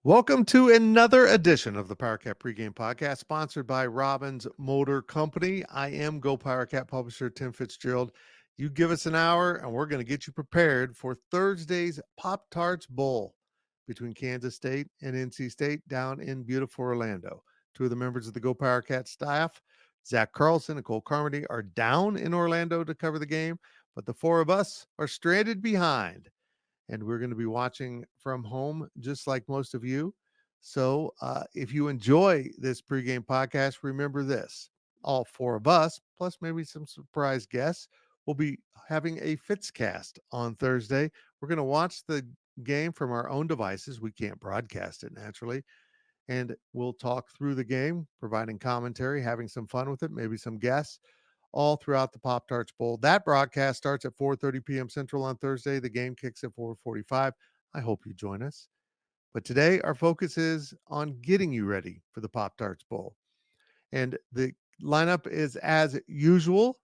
Welcome to another edition of the Powercat Pregame Podcast, sponsored by Robbins Motor Company. I am GoPowercat publisher Tim Fitzgerald. You give us an hour, and we're going to get you prepared for Thursday's Pop-Tarts Bowl between Kansas State and NC State down in beautiful Orlando. Two of the members of the GoPowercat staff, Zach Carlson and Cole Carmody, are down in Orlando to cover the game, but the four of us are stranded behind. And we're going to be watching from home, just like most of you. So if you enjoy this pregame podcast, remember this. All four of us, plus maybe some surprise guests, will be having a Fitzcast on Thursday. We're going to watch the game from our own devices. We can't broadcast it naturally. And we'll talk through the game, providing commentary, having some fun with it, maybe some guests, all throughout the Pop-Tarts Bowl. That broadcast starts at 4:30 p.m. Central on Thursday. The game kicks at 4:45. I hope you join us. But today, our focus is on getting you ready for the Pop-Tarts Bowl. And the lineup is as usual.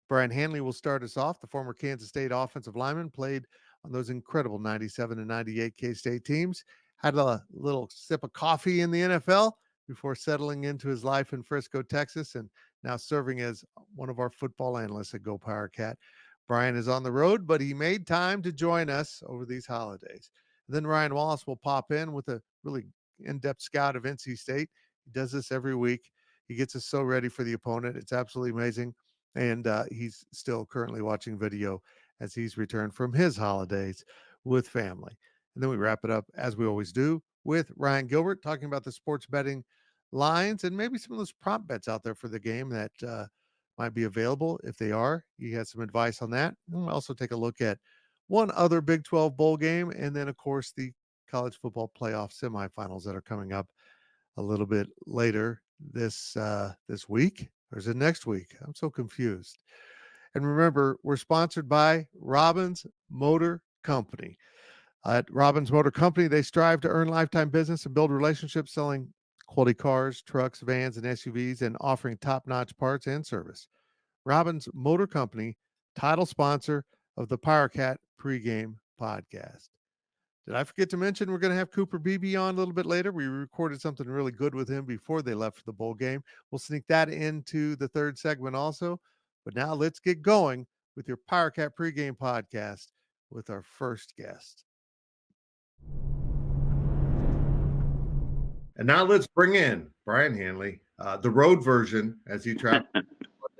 Brien Hanley will start us off. The former Kansas State offensive lineman played on those incredible 97 and 98 K-State teams. Had a little sip of coffee in the NFL before settling into his life in Frisco, Texas, and now serving as one of our football analysts at GoPowercat. Brien is on the road, but he made time to join us over these holidays. And then Ryan Wallace will pop in with a really in-depth scout of NC State. He does this every week. He gets us so ready for the opponent. It's absolutely amazing. And he's still currently watching video as he's returned from his holidays with family. And then we wrap it up, as we always do, with Ryan Gilbert talking about the sports betting lines and maybe some of those prop bets out there for the game that might be available. If they are, he has some advice on that. And we'll also take a look at one other Big 12 bowl game, and then, of course, the college football playoff semifinals that are coming up a little bit later this week. Or is it next week? I'm so confused. And remember, we're sponsored by Robbins Motor Company. At Robbins Motor Company, they strive to earn lifetime business and build relationships selling quality cars, trucks, vans, and SUVs, and offering top-notch parts and service. Robbins Motor Company, title sponsor of the Powercat Pregame Podcast. Did I forget to mention we're going to have Cooper Beebe on a little bit later? We recorded something really good with him before they left for the bowl game. We'll sneak that into the third segment also. But now let's get going with your Powercat Pregame Podcast with our first guest. And now let's bring in Brien Hanley, the road version, as he travels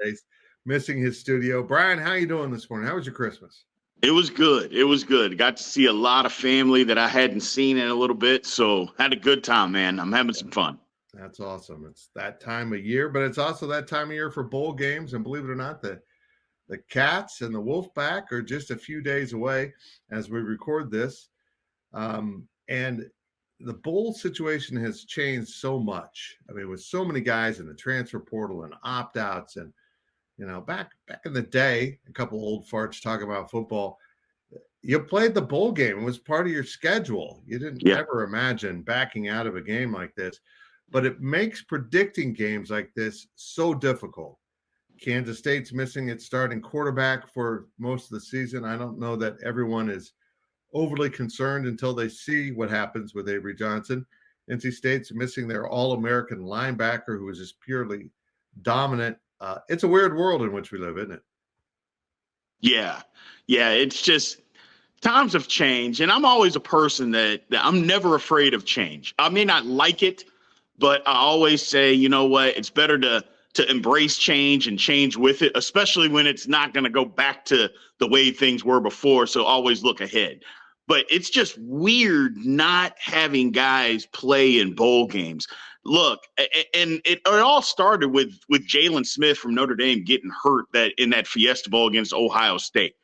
days, missing his studio. Brien, how you doing this morning? How was your Christmas? It was good. It was good. Got to see a lot of family that I hadn't seen in a little bit, so had a good time, man. I'm having some fun. That's awesome. It's that time of year, but it's also that time of year for bowl games, and believe it or not, the Cats and the Wolfpack are just a few days away as we record this. And the bowl situation has changed so much. I mean, with so many guys in the transfer portal and opt-outs, and back in the day, a couple old farts talking about football, you played the bowl game. It was part of your schedule. You didn't ever imagine backing out of a game like this, but it makes predicting games like this so difficult. Kansas State's missing its starting quarterback for most of the season. I don't know that everyone is overly concerned until they see what happens with Avery Johnson. NC State's missing their All-American linebacker who is just purely dominant. It's a weird world in which we live, isn't it? Yeah. It's just times have changed, and I'm always a person that I'm never afraid of change. I may not like it, but I always say, you know what, it's better to embrace change and change with it, especially when it's not going to go back to the way things were before. So always look ahead. But it's just weird not having guys play in bowl games. Look, and it all started with Jalen Smith from Notre Dame getting hurt in that Fiesta Bowl against Ohio State.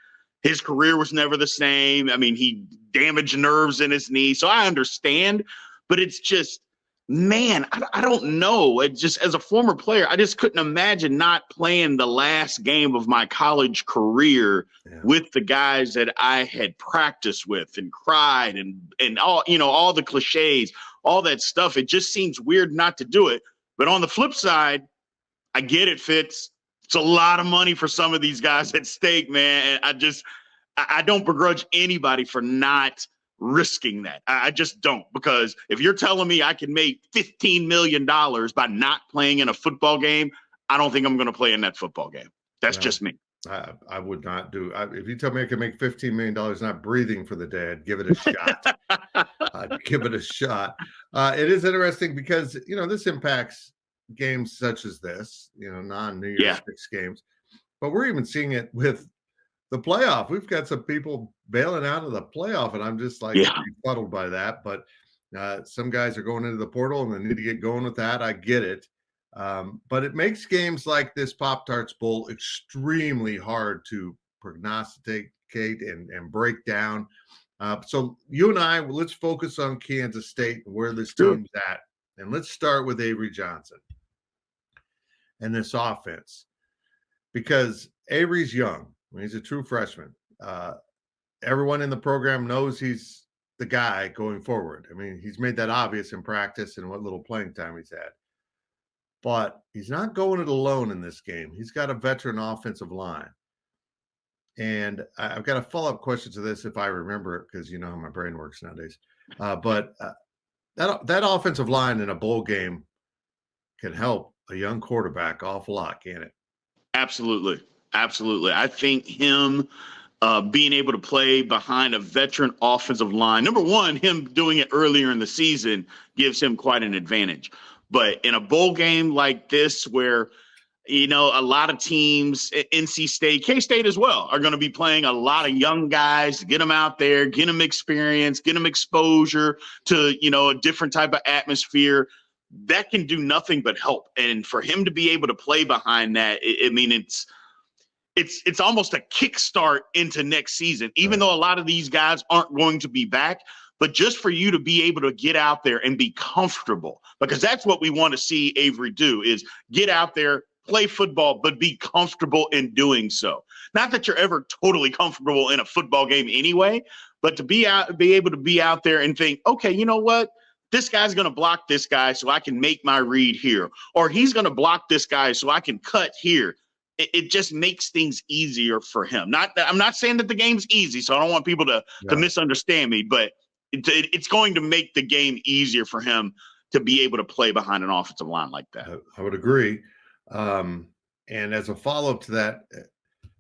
His career was never the same. I mean, he damaged nerves in his knee. So I understand, but it's just, man, I don't know. It just, as a former player, I just couldn't imagine not playing the last game of my college career with the guys that I had practiced with and cried and all, all the cliches, all that stuff. It just seems weird not to do it. But on the flip side, I get it, Fitz. It's a lot of money for some of these guys at stake, man. And I don't begrudge anybody for not risking that. I just don't, because if you're telling me I can make $15 million by not playing in a football game, I don't think I'm going to play in that football game. That's just me. I would not do. If you tell me I can make $15 million not breathing for the day, I'd give it a shot. I'd give it a shot. It is interesting because, this impacts games such as this, non-New Year's Six games. But we're even seeing it with the playoff. We've got some people bailing out of the playoff, and I'm just like befuddled by that. But some guys are going into the portal, and they need to get going with that. I get it. But it makes games like this Pop-Tarts Bowl extremely hard to prognosticate and break down. So you and I, let's focus on Kansas State and where this team's at. And let's start with Avery Johnson and this offense. Because Avery's young. He's a true freshman. Everyone in the program knows he's the guy going forward. I mean, he's made that obvious in practice and what little playing time he's had. But he's not going it alone in this game. He's got a veteran offensive line. And I've got a follow-up question to this if I remember it, because you know how my brain works nowadays. But that offensive line in a bowl game can help a young quarterback awful lot, can't it? Absolutely. Absolutely. I think him being able to play behind a veteran offensive line, number one, him doing it earlier in the season gives him quite an advantage. But in a bowl game like this, where, a lot of teams, NC State, K-State as well, are going to be playing a lot of young guys to get them out there, get them experience, get them exposure to, a different type of atmosphere. That can do nothing but help. And for him to be able to play behind that, it's almost a kickstart into next season, even though a lot of these guys aren't going to be back. But just for you to be able to get out there and be comfortable, because that's what we want to see Avery do, is get out there, play football, but be comfortable in doing so. Not that you're ever totally comfortable in a football game anyway, but to be able to be out there and think, okay, you know what? This guy's going to block this guy so I can make my read here, or he's going to block this guy so I can cut here. It just makes things easier for him. I'm not saying that the game's easy, so I don't want people to misunderstand me, but it's going to make the game easier for him to be able to play behind an offensive line like that. I would agree. And as a follow-up to that,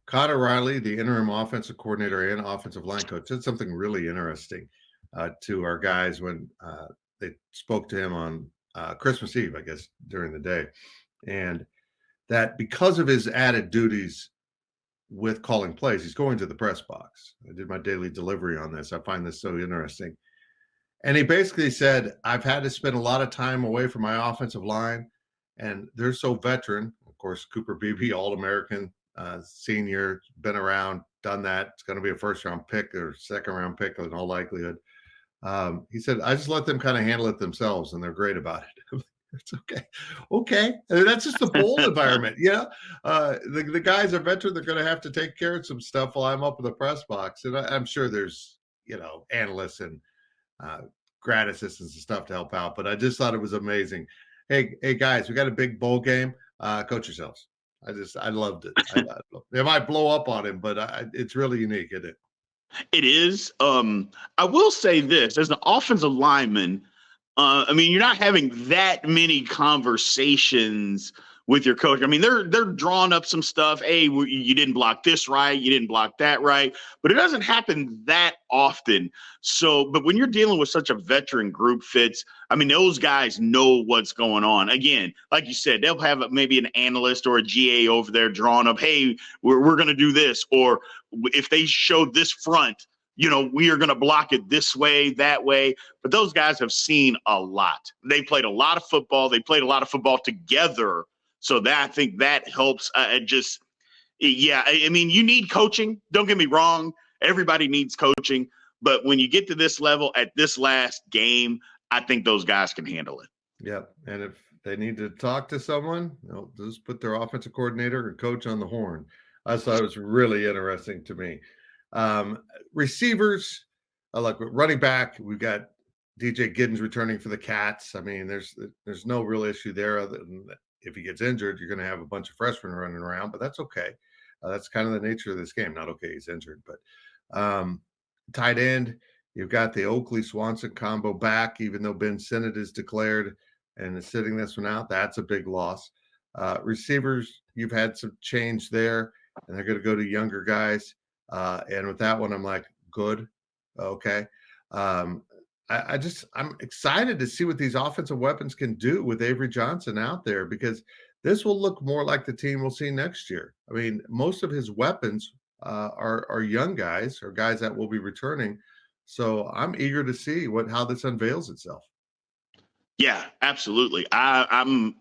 Connor Riley, the interim offensive coordinator and offensive line coach, said something really interesting to our guys when they spoke to him on Christmas Eve, I guess, during the day. And that because of his added duties with calling plays, he's going to the press box. I did my daily delivery on this. I find this so interesting. And he basically said, I've had to spend a lot of time away from my offensive line, and they're so veteran. Of course, Cooper Beebe, All-American, senior, been around, done that. It's going to be a first-round pick or second-round pick in all likelihood. He said, I just let them kind of handle it themselves, and they're great about it. It's okay. Okay. That's just the bowl environment. The guys are veteran. They're going to have to take care of some stuff while I'm up in the press box. And I'm sure there's, analysts and grad assistants and stuff to help out. But I just thought it was amazing. Hey, guys, we got a big bowl game. Coach yourselves. I loved it. It might blow up on him, but it's really unique, isn't it? It is. I will say this, as an offensive lineman, you're not having that many conversations with your coach. They're drawing up some stuff. Hey, you didn't block this right. You didn't block that right. But it doesn't happen that often. So, but when you're dealing with such a veteran group, Fitz, those guys know what's going on. Again, like you said, they'll have maybe an analyst or a GA over there drawing up, hey, we're going to do this. Or if they show this front, we are going to block it this way, that way. But those guys have seen a lot. They played a lot of football. They played a lot of football together. So I think that helps. You need coaching. Don't get me wrong. Everybody needs coaching. But when you get to this level at this last game, I think those guys can handle it. Yep. And if they need to talk to someone, they'll just put their offensive coordinator and coach on the horn. I thought it was really interesting to me. Receivers, like running back, we've got DJ Giddens returning for the Cats. There's no real issue there other than that if he gets injured, you're going to have a bunch of freshmen running around, but that's okay. That's kind of the nature of this game. Not okay, he's injured, but tight end, You've got the Oakley-Swanson combo back, even though Ben Sinnott is declared and is sitting this one out. That's a big loss. Receivers, you've had some change there, and they're going to go to younger guys. And with that one, I'm like, good. Okay. I'm excited to see what these offensive weapons can do with Avery Johnson out there, because this will look more like the team we'll see next year. I mean, most of his weapons are young guys or guys that will be returning. So I'm eager to see how this unveils itself. Yeah, absolutely. I'm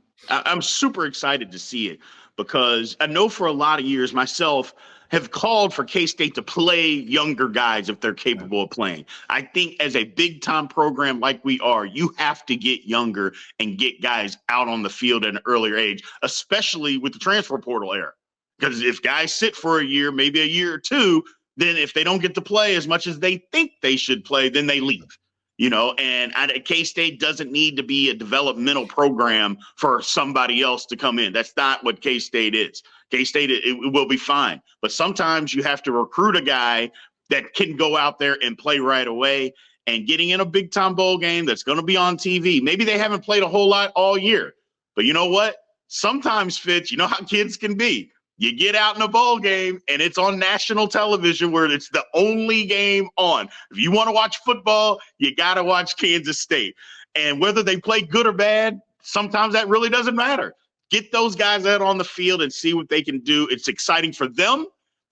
super excited to see it, because I know for a lot of years myself have called for K-State to play younger guys if they're capable of playing. I think as a big time program like we are, you have to get younger and get guys out on the field at an earlier age, especially with the transfer portal era. Because if guys sit for a year, maybe a year or two, then if they don't get to play as much as they think they should play, then they leave. And K-State doesn't need to be a developmental program for somebody else to come in. That's not what K-State is. K-State, it will be fine. But sometimes you have to recruit a guy that can go out there and play right away, and getting in a big-time bowl game that's going to be on TV. Maybe they haven't played a whole lot all year. But you know what? Sometimes, Fitz, you know how kids can be. You get out in a bowl game and it's on national television where it's the only game on. If you want to watch football, you got to watch Kansas State. And whether they play good or bad, sometimes that really doesn't matter. Get those guys out on the field and see what they can do. It's exciting for them.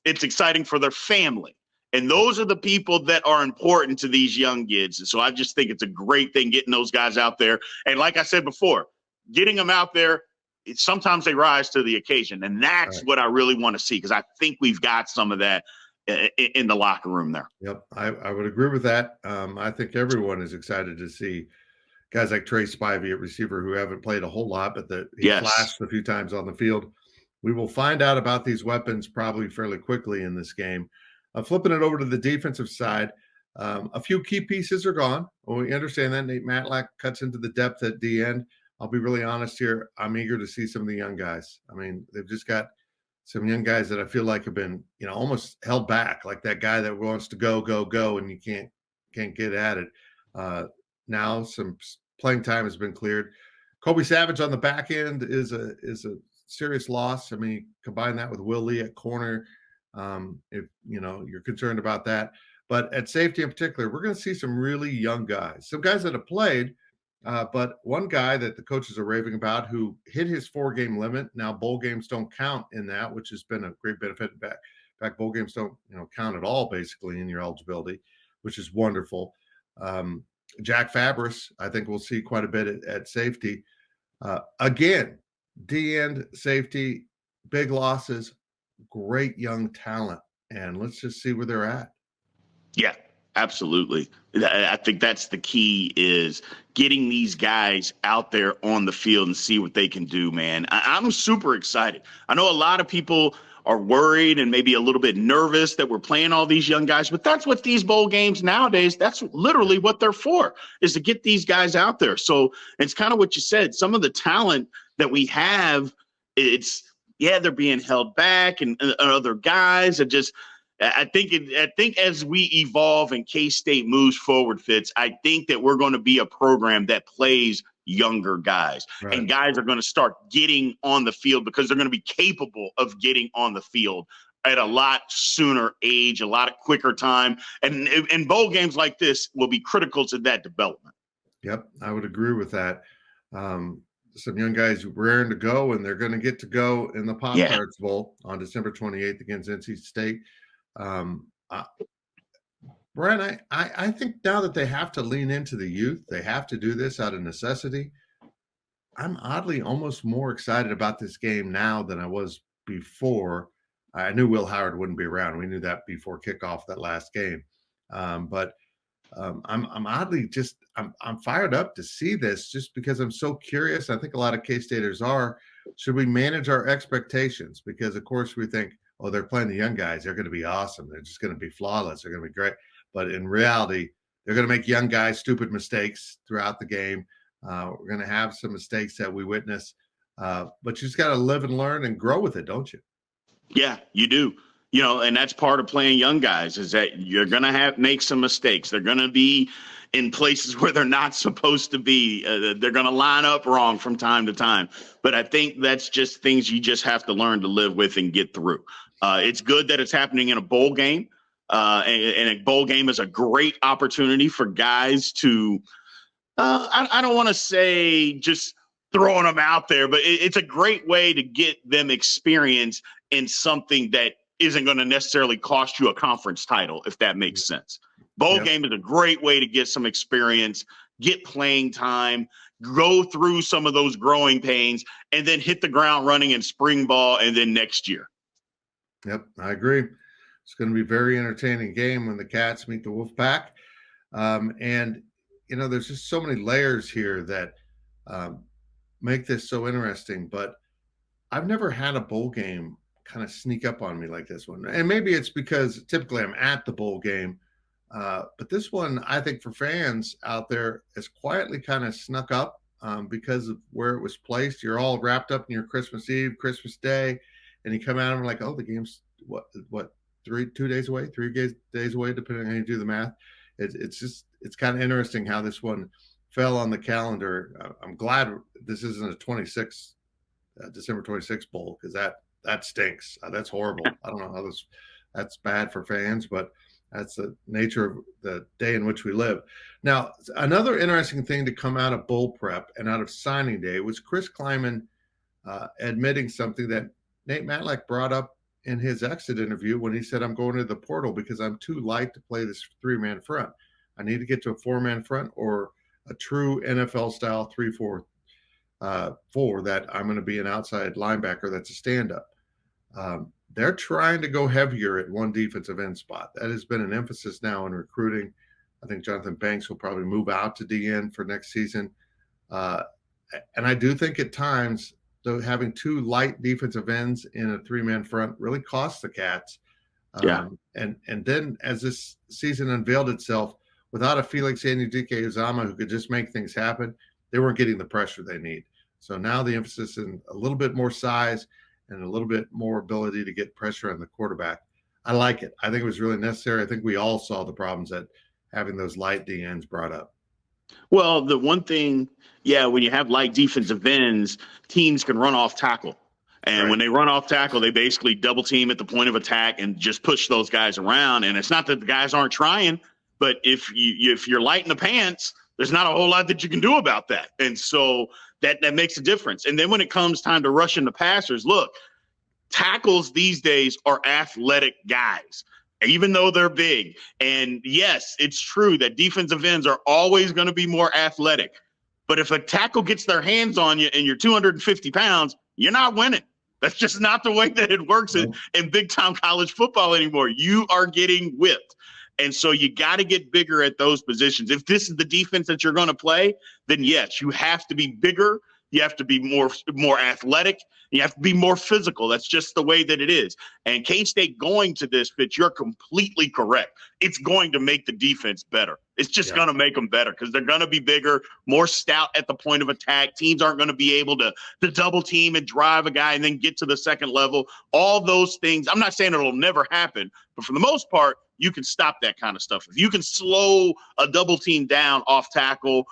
It's exciting for their family. And those are the people that are important to these young kids. And so I just think it's a great thing getting those guys out there. And like I said before, getting them out there, sometimes they rise to the occasion. And that's what I really want to see, because I think we've got some of that in the locker room there. Yep, I would agree with that. I think everyone is excited to see guys like Trey Spivey at receiver, who haven't played a whole lot, but he flashed a few times on the field. We will find out about these weapons probably fairly quickly in this game. Flipping it over to the defensive side, a few key pieces are gone. Well, we understand that. Nate Matlack cuts into the depth at the end. I'll be really honest here. I'm eager to see some of the young guys. I mean, they've just got some young guys that I feel like have been, almost held back, like that guy that wants to go, and you can't get at it. Now some playing time has been cleared. Kobe Savage on the back end is a serious loss. I mean, combine that with Will Lee at corner. If you're concerned about that, but at safety in particular, we're going to see some really young guys, some guys that have played. But one guy that the coaches are raving about, who hit his 4-game limit. Now bowl games don't count in that, which has been a great benefit. Back bowl games don't count at all basically in your eligibility, which is wonderful. Jack Fabris, I think we'll see quite a bit at safety. Again, D-end safety, big losses, great young talent, and let's just see where they're at. Yeah. Absolutely. I think that's the key, is getting these guys out there on the field and see what they can do, man. I'm super excited. I know a lot of people are worried and maybe a little bit nervous that we're playing all these young guys, but that's what these bowl games nowadays, that's literally what they're for, is to get these guys out there. So it's kind of what you said. Some of the talent that we have, they're being held back, and other guys are just – I think as we evolve and K-State moves forward, Fitz, I think that we're going to be a program that plays younger guys, and guys are going to start getting on the field because they're going to be capable of getting on the field at a lot sooner age, a lot quicker time. And bowl games like this will be critical to that development. Yep, I would agree with that. Some young guys raring to go, and they're going to get to go in the Pop-Tarts Bowl on December 28th against NC State. Brien, I think now that they have to lean into the youth, they have to do this out of necessity. I'm oddly almost more excited about this game now than I was before. I knew Will Howard wouldn't be around. We knew that before kickoff that last game. But I'm oddly I'm fired up to see this, just because I'm so curious. I think a lot of K-Staters are. Should we manage our expectations? Because of course we think, oh, they're playing the young guys, they're going to be awesome, they're just going to be flawless, they're going to be great. But in reality, they're going to make young guys stupid mistakes throughout the game. We're going to have some mistakes that we witness, but you just got to live and learn and grow with it, don't you? Yeah, you do. And that's part of playing young guys, is that you're going to make some mistakes. They're going to be in places where they're not supposed to be. They're going to line up wrong from time to time. But I think that's just things you just have to learn to live with and get through. It's good that it's happening in a bowl game. And a bowl game is a great opportunity for guys to, I don't want to say just throwing them out there, but it's a great way to get them experience in something that isn't going to necessarily cost you a conference title, if that makes sense. Bowl game is a great way to get some experience, get playing time, go through some of those growing pains, and then hit the ground running in spring ball and then next year. Yep, I agree. It's going to be a very entertaining game when the Cats meet the Wolfpack. And, there's just so many layers here that make this so interesting. But I've never had a bowl game kind of sneak up on me like this one. And maybe it's because typically I'm at the bowl game. But this one, I think for fans out there, has quietly kind of snuck up because of where it was placed. You're all wrapped up in your Christmas Eve, Christmas Day, and you come out and like, oh, the game's what 2 days away, 3 days away, depending on how you do the math. It's kind of interesting how this one fell on the calendar. I'm glad this isn't a December 26th bowl, because that stinks. That's horrible. I don't know how that's bad for fans, but that's the nature of the day in which we live. Now, another interesting thing to come out of bowl prep and out of signing day was Chris Kleiman admitting something that Nate Matlack brought up in his exit interview when he said, I'm going to the portal because I'm too light to play this 3-man front. I need to get to a 4-man front or a true NFL style 3-4 that I'm going to be an outside linebacker that's a stand-up. They're trying to go heavier at one defensive end spot. That has been an emphasis now in recruiting. I think Jonathan Banks will probably move out to DN for next season. And I do think at times, though, having 2 light defensive ends in a 3-man front really costs the Cats. And then as this season unveiled itself, without a Felix Anudike-Uzomah who could just make things happen, they weren't getting the pressure they need. So now the emphasis in a little bit more size and a little bit more ability to get pressure on the quarterback. I like it. I think it was really necessary. I think we all saw the problems that having those light DNs brought up. Well, the one thing, when you have light defensive ends, teams can run off tackle. And when they run off tackle, they basically double team at the point of attack and just push those guys around. And it's not that the guys aren't trying, but if you're light in the pants, there's not a whole lot that you can do about that. And so that makes a difference. And then when it comes time to rushing the passers, look, tackles these days are athletic guys, even though they're big. And yes, it's true that defensive ends are always going to be more athletic. But if a tackle gets their hands on you and you're 250 pounds, you're not winning. That's just not the way that it works in big-time college football anymore. You are getting whipped. And so you got to get bigger at those positions. If this is the defense that you're going to play, then yes, you have to be bigger. You have to be more athletic. You have to be more physical. That's just the way that it is. And K-State going to this, Fitz, you're completely correct. It's going to make the defense better. It's just going to make them better because they're going to be bigger, more stout at the point of attack. Teams aren't going to be able to double team and drive a guy and then get to the second level. All those things. I'm not saying it'll never happen, but for the most part, you can stop that kind of stuff. If you can slow a double team down off tackle,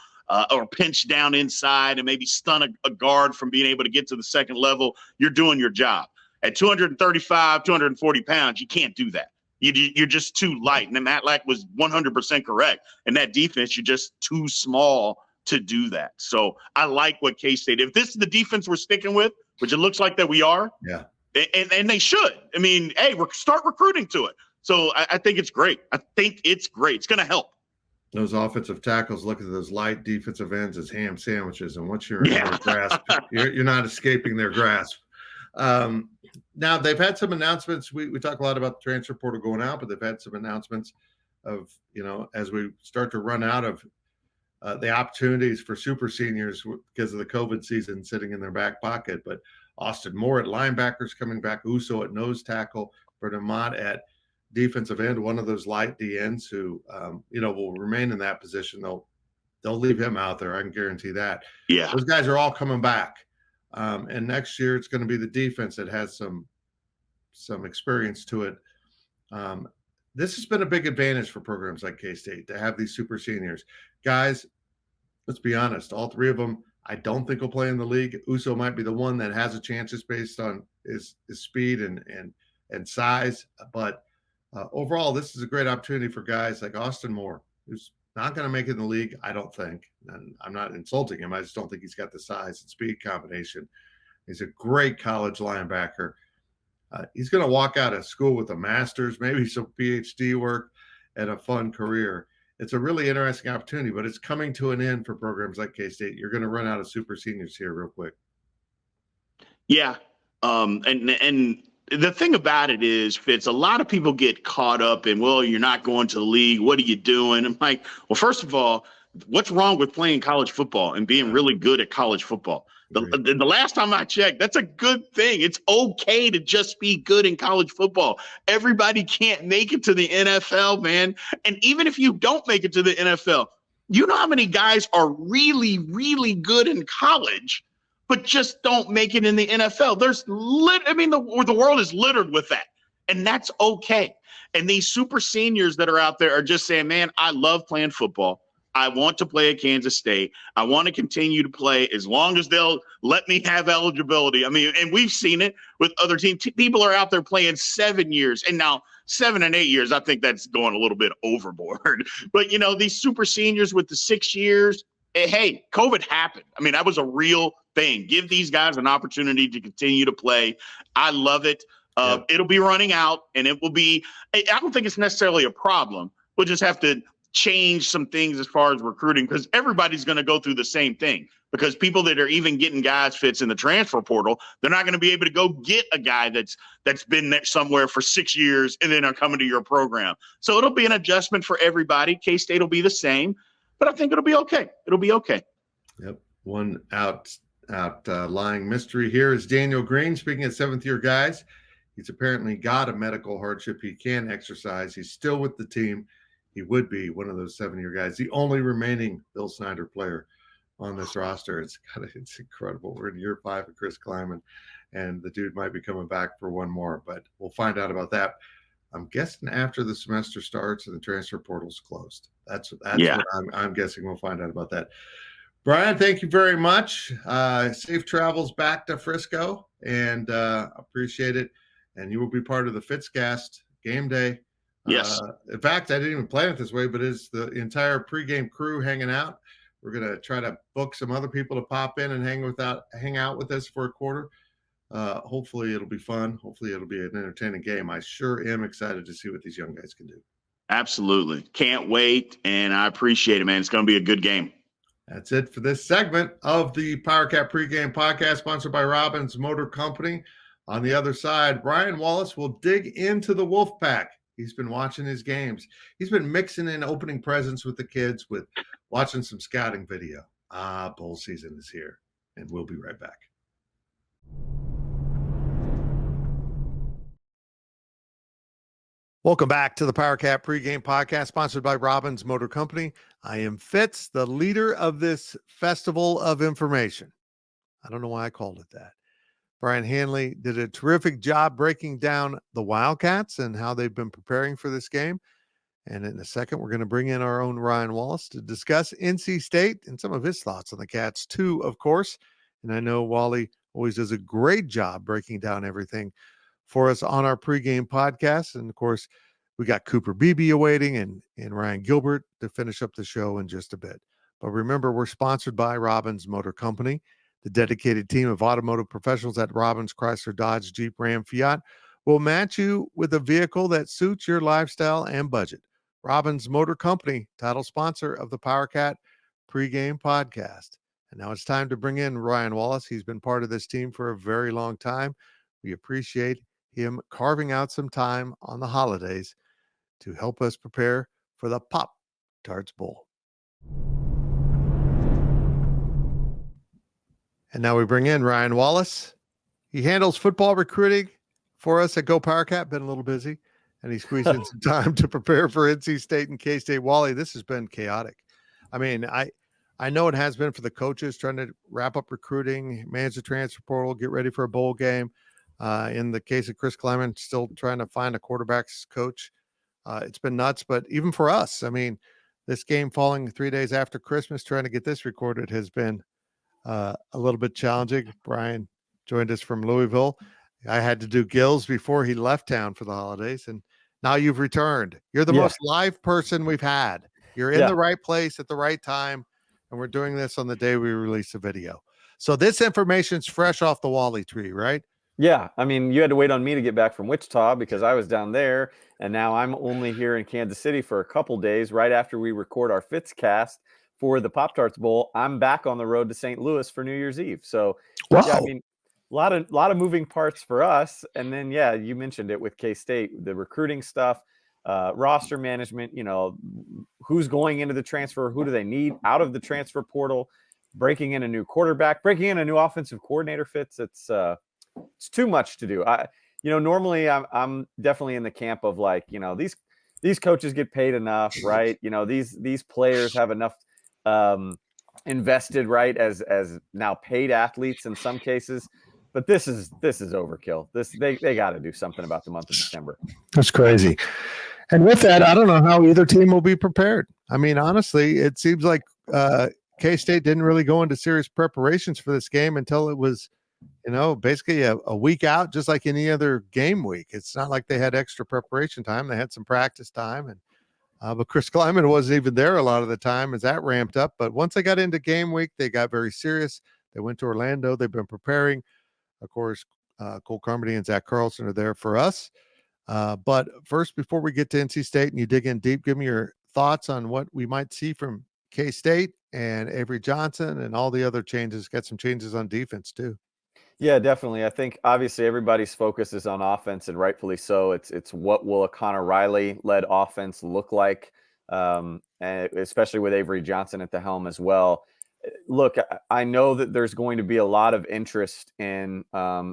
or pinch down inside and maybe stun a guard from being able to get to the second level, you're doing your job. At 235, 240 pounds, you can't do that. You're just too light. And Matlack was 100% correct. And that defense, you're just too small to do that. So I like what K-State, if this is the defense we're sticking with, which it looks like that we are, and they should. I mean, hey, start recruiting to it. So I think it's great. It's going to help. Those offensive tackles look at those light defensive ends as ham sandwiches, and once you're in their grasp, you're not escaping their grasp. Now, they've had some announcements. We talk a lot about the transfer portal going out, but they've had some announcements of, as we start to run out of the opportunities for super seniors because of the COVID season sitting in their back pocket. But Austin Moore at linebackers coming back, Uso at nose tackle, Bernard Mott at defensive end, one of those light DNs who, will remain in that position. They'll leave him out there. I can guarantee that. Yeah. Those guys are all coming back. And next year it's going to be the defense that has some experience to it This has been a big advantage for programs like K-State to have these super seniors. Guys, let's be honest, all three of them, I don't think will play in the league. Uso might be the one that has a chance just based on his speed and size. But overall, this is a great opportunity for guys like Austin Moore, who's not going to make it in the league, I don't think. And I'm not insulting him. I just don't think he's got the size and speed combination. He's a great college linebacker. He's going to walk out of school with a master's, maybe some PhD work, and a fun career. It's a really interesting opportunity, but it's coming to an end for programs like K-State. You're going to run out of super seniors here real quick. Yeah. And the thing about it is, Fitz, a lot of people get caught up in, well, you're not going to the league. What are you doing? I'm like, well, first of all, what's wrong with playing college football and being really good at college football? The last time I checked, that's a good thing. It's okay to just be good in college football. Everybody can't make it to the NFL, man. And even if you don't make it to the NFL, you know how many guys are really, really good in college, but just don't make it in the NFL. The world is littered with that, and that's okay. And these super seniors that are out there are just saying, man, I love playing football. I want to play at Kansas State. I want to continue to play as long as they'll let me have eligibility. I mean, and we've seen it with other teams. People are out there playing 7 years, and now 7 and 8 years. I think that's going a little bit overboard. But, these super seniors with the 6 years, hey, COVID happened. I mean, that was a real thing. Give these guys an opportunity to continue to play. I love it. It'll be running out, and it will be – I don't think it's necessarily a problem. We'll just have to – change some things as far as recruiting, because everybody's going to go through the same thing, because people that are even getting guys Fits in the transfer portal, they're not going to be able to go get a guy that's been there somewhere for 6 years and then are coming to your program. So it'll be an adjustment for everybody. K-State will be the same, but I think it'll be okay. It'll be okay. Yep. One lying mystery here is Daniel Green. Speaking of 7th-year guys, he's apparently got a medical hardship. He can exercise. He's still with the team. He would be one of those 7-year guys, the only remaining Bill Snyder player on this roster. It's incredible. We're in year 5 of Chris Kleiman, and the dude might be coming back for one more, but we'll find out about that. I'm guessing after the semester starts and the transfer portal's closed. That's what I'm guessing. We'll find out about that. Brien, thank you very much. Safe travels back to Frisco, and appreciate it. And you will be part of the Fitzcast game day. Yes. In fact, I didn't even plan it this way, but it's the entire pregame crew hanging out. We're going to try to book some other people to pop in and hang out with us for a quarter. Hopefully it'll be fun. Hopefully it'll be an entertaining game. I sure am excited to see what these young guys can do. Absolutely. Can't wait. And I appreciate it, man. It's going to be a good game. That's it for this segment of the Powercat Pregame Podcast, sponsored by Robbins Motor Company. On the other side, Brian Wallace will dig into the Wolfpack. He's been watching his games. He's been mixing in opening presents with the kids, with watching some scouting video. Bowl season is here, and we'll be right back. Welcome back to the Powercat Pregame Podcast, sponsored by Robbins Motor Company. I am Fitz, the leader of this festival of information. I don't know why I called it that. Brien Hanley did a terrific job breaking down the Wildcats and how they've been preparing for this game. And in a second, we're going to bring in our own Ryan Wallace to discuss NC State and some of his thoughts on the Cats too, of course. And I know Wally always does a great job breaking down everything for us on our pregame podcast. And of course, we got Cooper Beebe awaiting and Ryan Gilbert to finish up the show in just a bit. But remember, we're sponsored by Robbins Motor Company. The dedicated team of automotive professionals at Robbins, Chrysler, Dodge, Jeep, Ram, Fiat will match you with a vehicle that suits your lifestyle and budget. Robbins Motor Company, title sponsor of the Powercat Pregame Podcast. And now it's time to bring in Ryan Wallace. He's been part of this team for a very long time. We appreciate him carving out some time on the holidays to help us prepare for the Pop-Tarts Bowl. And now we bring in Ryan Wallace. He handles football recruiting for us at GoPowercat. Been a little busy, and he squeezed in some time to prepare for NC State and K-State. Wally, this has been chaotic. I mean, I know it has been for the coaches trying to wrap up recruiting, manage the transfer portal, get ready for a bowl game. In the case of Chris Kleiman, still trying to find a quarterback's coach. It's been nuts, but even for us, I mean, this game falling 3 days after Christmas, trying to get this recorded has been a little bit challenging. Brien joined us from Louisville. I had to do Gills before he left town for the holidays, and now you've returned. You're the most live person we've had. You're in the right place at the right time, and we're doing this on the day we release the video. So this information's fresh off the Wally tree, right? Yeah, I mean, you had to wait on me to get back from Wichita because I was down there, and now I'm only here in Kansas City for a couple days right after we record our Fitzcast for the Pop-Tarts Bowl. I'm back on the road to St. Louis for New Year's Eve. So, yeah, I mean, a lot of moving parts for us. And then, yeah, you mentioned it with K-State, the recruiting stuff, roster management, you know, who's going into the transfer, who do they need out of the transfer portal, breaking in a new quarterback, breaking in a new offensive coordinator. Fits. It's too much to do. Normally I'm definitely in the camp of like, you know, these coaches get paid enough, right? You know, these players have enough invested, right, as now paid athletes in some cases. But this is overkill. They got to do something about the month of December. That's crazy. And with that, I don't know how either team will be prepared. I mean, honestly, it seems like K-State didn't really go into serious preparations for this game until it was, you know, basically a week out, just like any other game week. It's not like they had extra preparation time. They had some practice time, and but Chris Kleiman wasn't even there a lot of the time as that ramped up. But once they got into game week, they got very serious. They went to Orlando. They've been preparing. Of course, Cole Carmody and Zach Carlson are there for us. But first, before we get to NC State and you dig in deep, give me your thoughts on what we might see from K-State and Avery Johnson and all the other changes. Got some changes on defense too. Yeah, definitely. I think obviously everybody's focus is on offense, and rightfully so. It's what will a Connor Riley-led offense look like, and especially with Avery Johnson at the helm as well. Look, I know that there's going to be a lot of interest in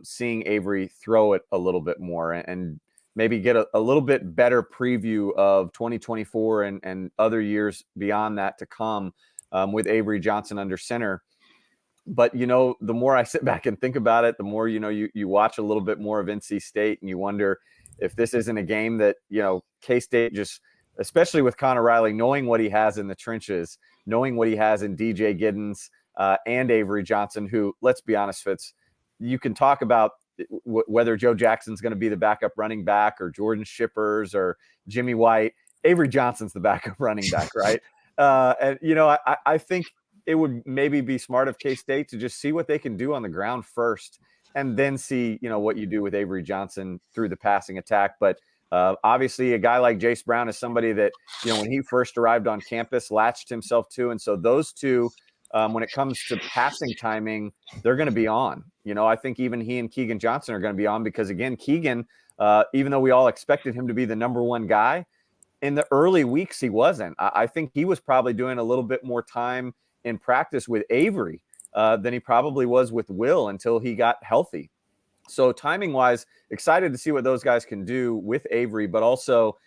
seeing Avery throw it a little bit more and maybe get a little bit better preview of 2024 and other years beyond that to come with Avery Johnson under center. But, you know, the more I sit back and think about it, the more, you know, you watch a little bit more of NC State and you wonder if this isn't a game that, you know, K-State just, especially with Connor Riley, knowing what he has in the trenches, knowing what he has in DJ Giddens and Avery Johnson, who, let's be honest, Fitz, you can talk about whether Joe Jackson's going to be the backup running back or Jordan Shippers or Jimmy White. Avery Johnson's the backup running back, right? And, you know, I think it would maybe be smart of K-State to just see what they can do on the ground first and then see, you know, what you do with Avery Johnson through the passing attack. But obviously a guy like Jace Brown is somebody that, you know, when he first arrived on campus, latched himself to. And so those two, when it comes to passing timing, they're going to be on. You know, I think even he and Keegan Johnson are going to be on because, again, Keegan, even though we all expected him to be the number one guy, in the early weeks he wasn't. I think he was probably doing a little bit more time in practice with Avery than he probably was with Will until he got healthy. So timing wise, excited to see what those guys can do with Avery, but also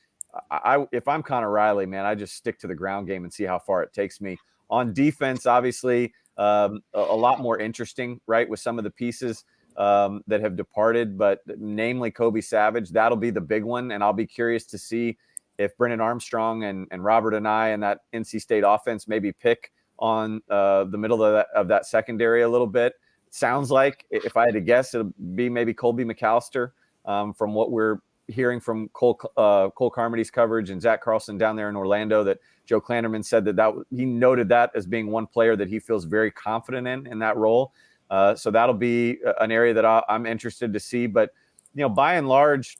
if I'm Connor Riley, man, I just stick to the ground game and see how far it takes me. On defense, obviously, a lot more interesting, right, with some of the pieces that have departed, but namely Kobe Savage, that'll be the big one. And I'll be curious to see if Brennan Armstrong and Robert and I and that NC State offense maybe pick on the middle of that secondary a little bit. Sounds like, if I had to guess, it'll be maybe Colby McAllister from what we're hearing from Cole Carmody's coverage and Zach Carlson down there in Orlando, that Joe Klanderman said that he noted that as being one player that he feels very confident in that role. So that'll be an area that I'm interested to see. But, you know, by and large,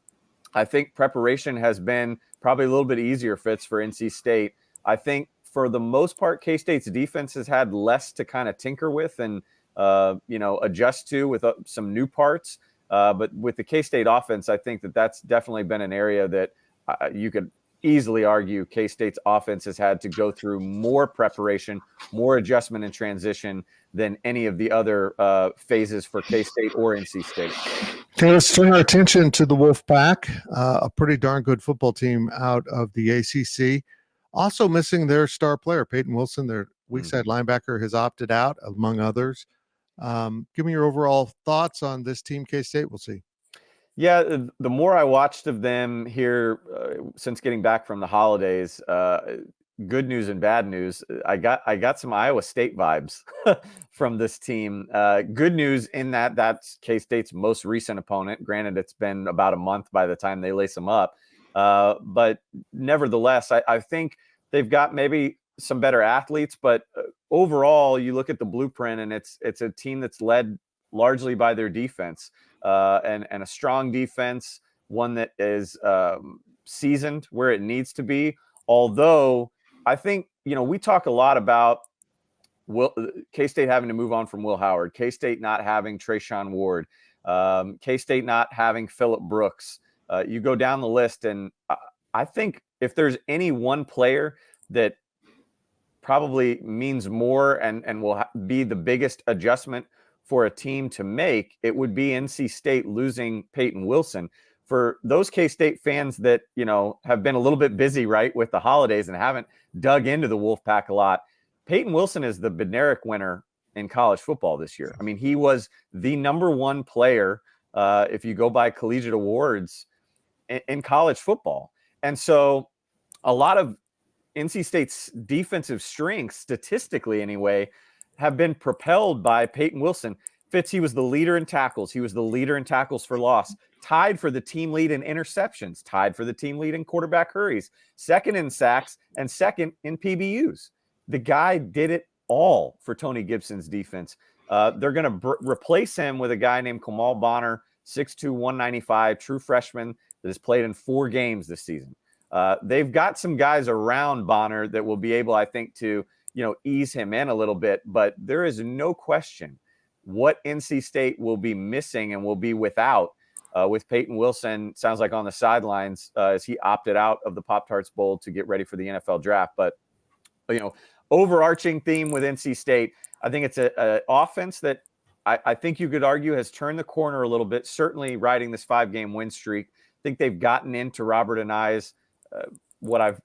I think preparation has been probably a little bit easier, Fitz, for NC State. I think for the most part, K-State's defense has had less to kind of tinker with and, adjust to with some new parts. But with the K-State offense, I think that's definitely been an area that you could easily argue K-State's offense has had to go through more preparation, more adjustment and transition than any of the other phases for K-State or NC State. Okay, let's turn our attention to the Wolfpack, a pretty darn good football team out of the ACC. Also missing their star player, Peyton Wilson, their weak side linebacker, has opted out, among others. Give me your overall thoughts on this team, K-State. We'll see. Yeah, the more I watched of them here since getting back from the holidays, good news and bad news. I got some Iowa State vibes from this team. Good news in that that's K-State's most recent opponent. Granted, it's been about a month by the time they lace them up, but nevertheless, I think they've got maybe some better athletes. But overall, you look at the blueprint, and it's a team that's led largely by their defense. And a strong defense, one that is seasoned where it needs to be. Although I think, we talk a lot about K-State having to move on from Will Howard, K-State not having Trayshawn Ward, K-State not having Phillip Brooks. You go down the list, and I think if there's any one player that probably means more and will be the biggest adjustment for a team to make, it would be NC State losing Peyton Wilson. For those K-State fans that, have been a little bit busy, right, with the holidays and haven't dug into the Wolfpack a lot, Peyton Wilson is the Bednarik winner in college football this year. I mean, he was the number one player, if you go by collegiate awards, in college football. And so a lot of NC State's defensive strengths, statistically anyway, have been propelled by Peyton Wilson. Fitz, he was the leader in tackles. He was the leader in tackles for loss, tied for the team lead in interceptions, tied for the team lead in quarterback hurries, second in sacks, and second in PBUs. The guy did it all for Tony Gibson's defense. They're going to replace him with a guy named Kamal Bonner, 6'2", 195, true freshman that has played in 4 games this season. They've got some guys around Bonner that will be able, I think, to ease him in a little bit, but there is no question what NC State will be missing and will be without with Peyton Wilson. Sounds like on the sidelines as he opted out of the Pop-Tarts Bowl to get ready for the NFL draft. But, overarching theme with NC State, I think it's an offense that I think you could argue has turned the corner a little bit, certainly riding this 5-game win streak. I think they've gotten into Robert and I's what I've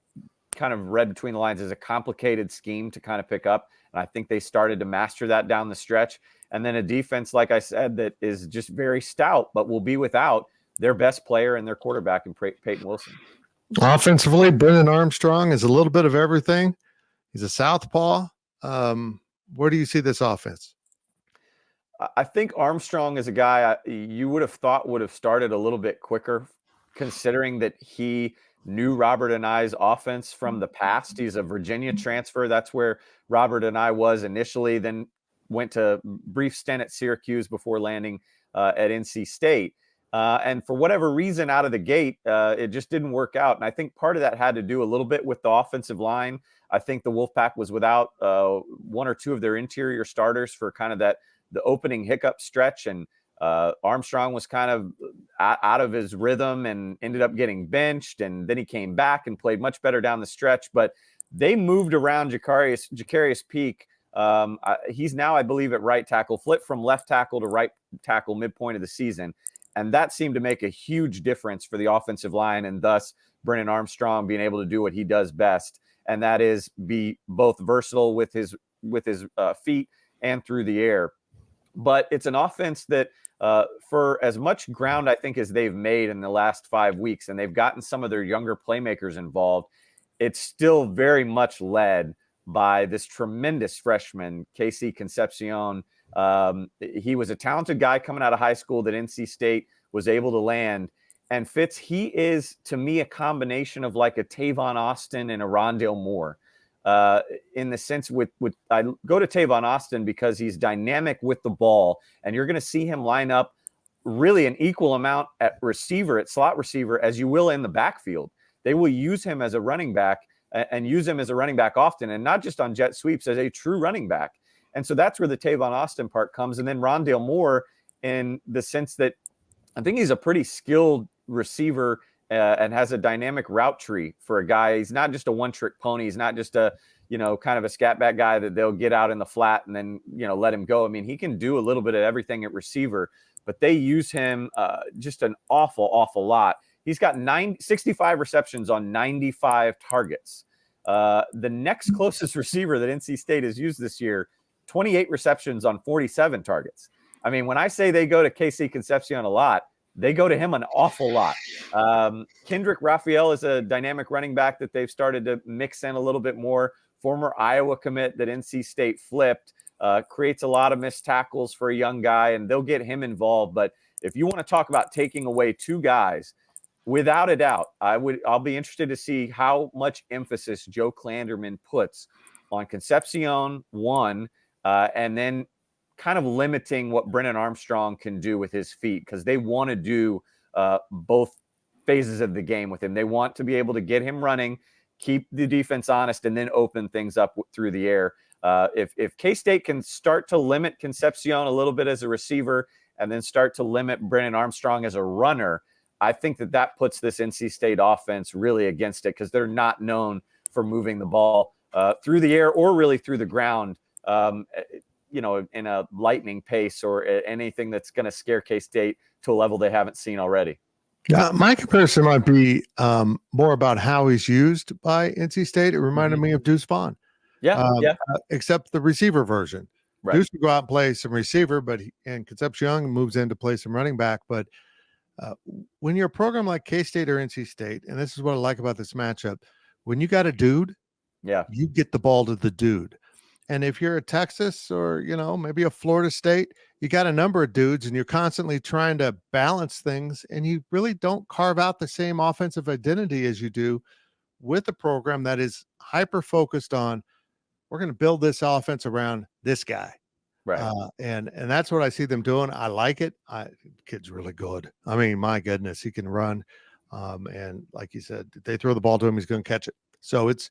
kind of read between the lines is a complicated scheme to kind of pick up. And I think they started to master that down the stretch. And then a defense, like I said, that is just very stout, but will be without their best player and their quarterback in Peyton Wilson. Offensively, Brennan Armstrong is a little bit of everything. He's a southpaw. Where do you see this offense? I think Armstrong is a guy you would have thought would have started a little bit quicker, considering that he knew Robert and I's offense from the past. He's a Virginia transfer. That's where Robert and I was initially, then went to brief stint at Syracuse before landing at NC State. And for whatever reason, out of the gate, it just didn't work out. And I think part of that had to do a little bit with the offensive line. I think the Wolfpack was without 1 or 2 of their interior starters for kind of the opening hiccup stretch. And Armstrong was kind of out of his rhythm and ended up getting benched. And then he came back and played much better down the stretch. But they moved around Jacarius Peak. He's now, I believe, at right tackle, flipped from left tackle to right tackle midpoint of the season. And that seemed to make a huge difference for the offensive line, and thus Brennan Armstrong being able to do what he does best, and that is be both versatile with his feet and through the air. But it's an offense that for as much ground, I think, as they've made in the last 5 weeks, and they've gotten some of their younger playmakers involved, it's still very much led by this tremendous freshman, Casey Concepcion. He was a talented guy coming out of high school that NC State was able to land. And Fitz, he is, to me, a combination of like a Tavon Austin and a Rondale Moore. In the sense I go to Tavon Austin because he's dynamic with the ball, and you're going to see him line up really an equal amount at slot receiver, as you will in the backfield. They will use him as a running back and use him as a running back often, and not just on jet sweeps, as a true running back. And so that's where the Tavon Austin part comes. And then Rondale Moore, in the sense that I think he's a pretty skilled receiver and has a dynamic route tree for a guy. He's not just a one-trick pony. He's not just a, kind of a scat back guy that they'll get out in the flat and then, let him go. I mean, he can do a little bit of everything at receiver, but they use him just an awful, awful lot. He's got 65 receptions on 95 targets. The next closest receiver that NC State has used this year, 28 receptions on 47 targets. I mean, when I say they go to KC Concepcion a lot, they go to him an awful lot. Kendrick Raphael is a dynamic running back that they've started to mix in a little bit more. Former Iowa commit that NC State flipped, creates a lot of missed tackles for a young guy, and they'll get him involved. But if you want to talk about taking away two guys, without a doubt, I'll be interested to see how much emphasis Joe Klanderman puts on Concepcion, one, and then kind of limiting what Brennan Armstrong can do with his feet, because they want to do both phases of the game with him. They want to be able to get him running, keep the defense honest, and then open things up through the air. If K-State can start to limit Concepcion a little bit as a receiver and then start to limit Brennan Armstrong as a runner, I think that puts this NC State offense really against it, because they're not known for moving the ball through the air or really through the ground, in a lightning pace or anything that's going to scare K-State to a level they haven't seen already. Yeah, my comparison might be more about how he's used by NC State. It reminded me of Deuce Vaughn. Except the receiver version. Right. Deuce would go out and play some receiver, and Concepcion moves in to play some running back. But when you're a program like K-State or NC State, and this is what I like about this matchup, when you got a dude, you get the ball to the dude. And if you're a Texas or, maybe a Florida State, you got a number of dudes and you're constantly trying to balance things, and you really don't carve out the same offensive identity as you do with a program that is hyper-focused on, we're going to build this offense around this guy. Right. And that's what I see them doing. I like it. Kid's really good. I mean, my goodness, he can run. And like you said, if they throw the ball to him, he's going to catch it. So it's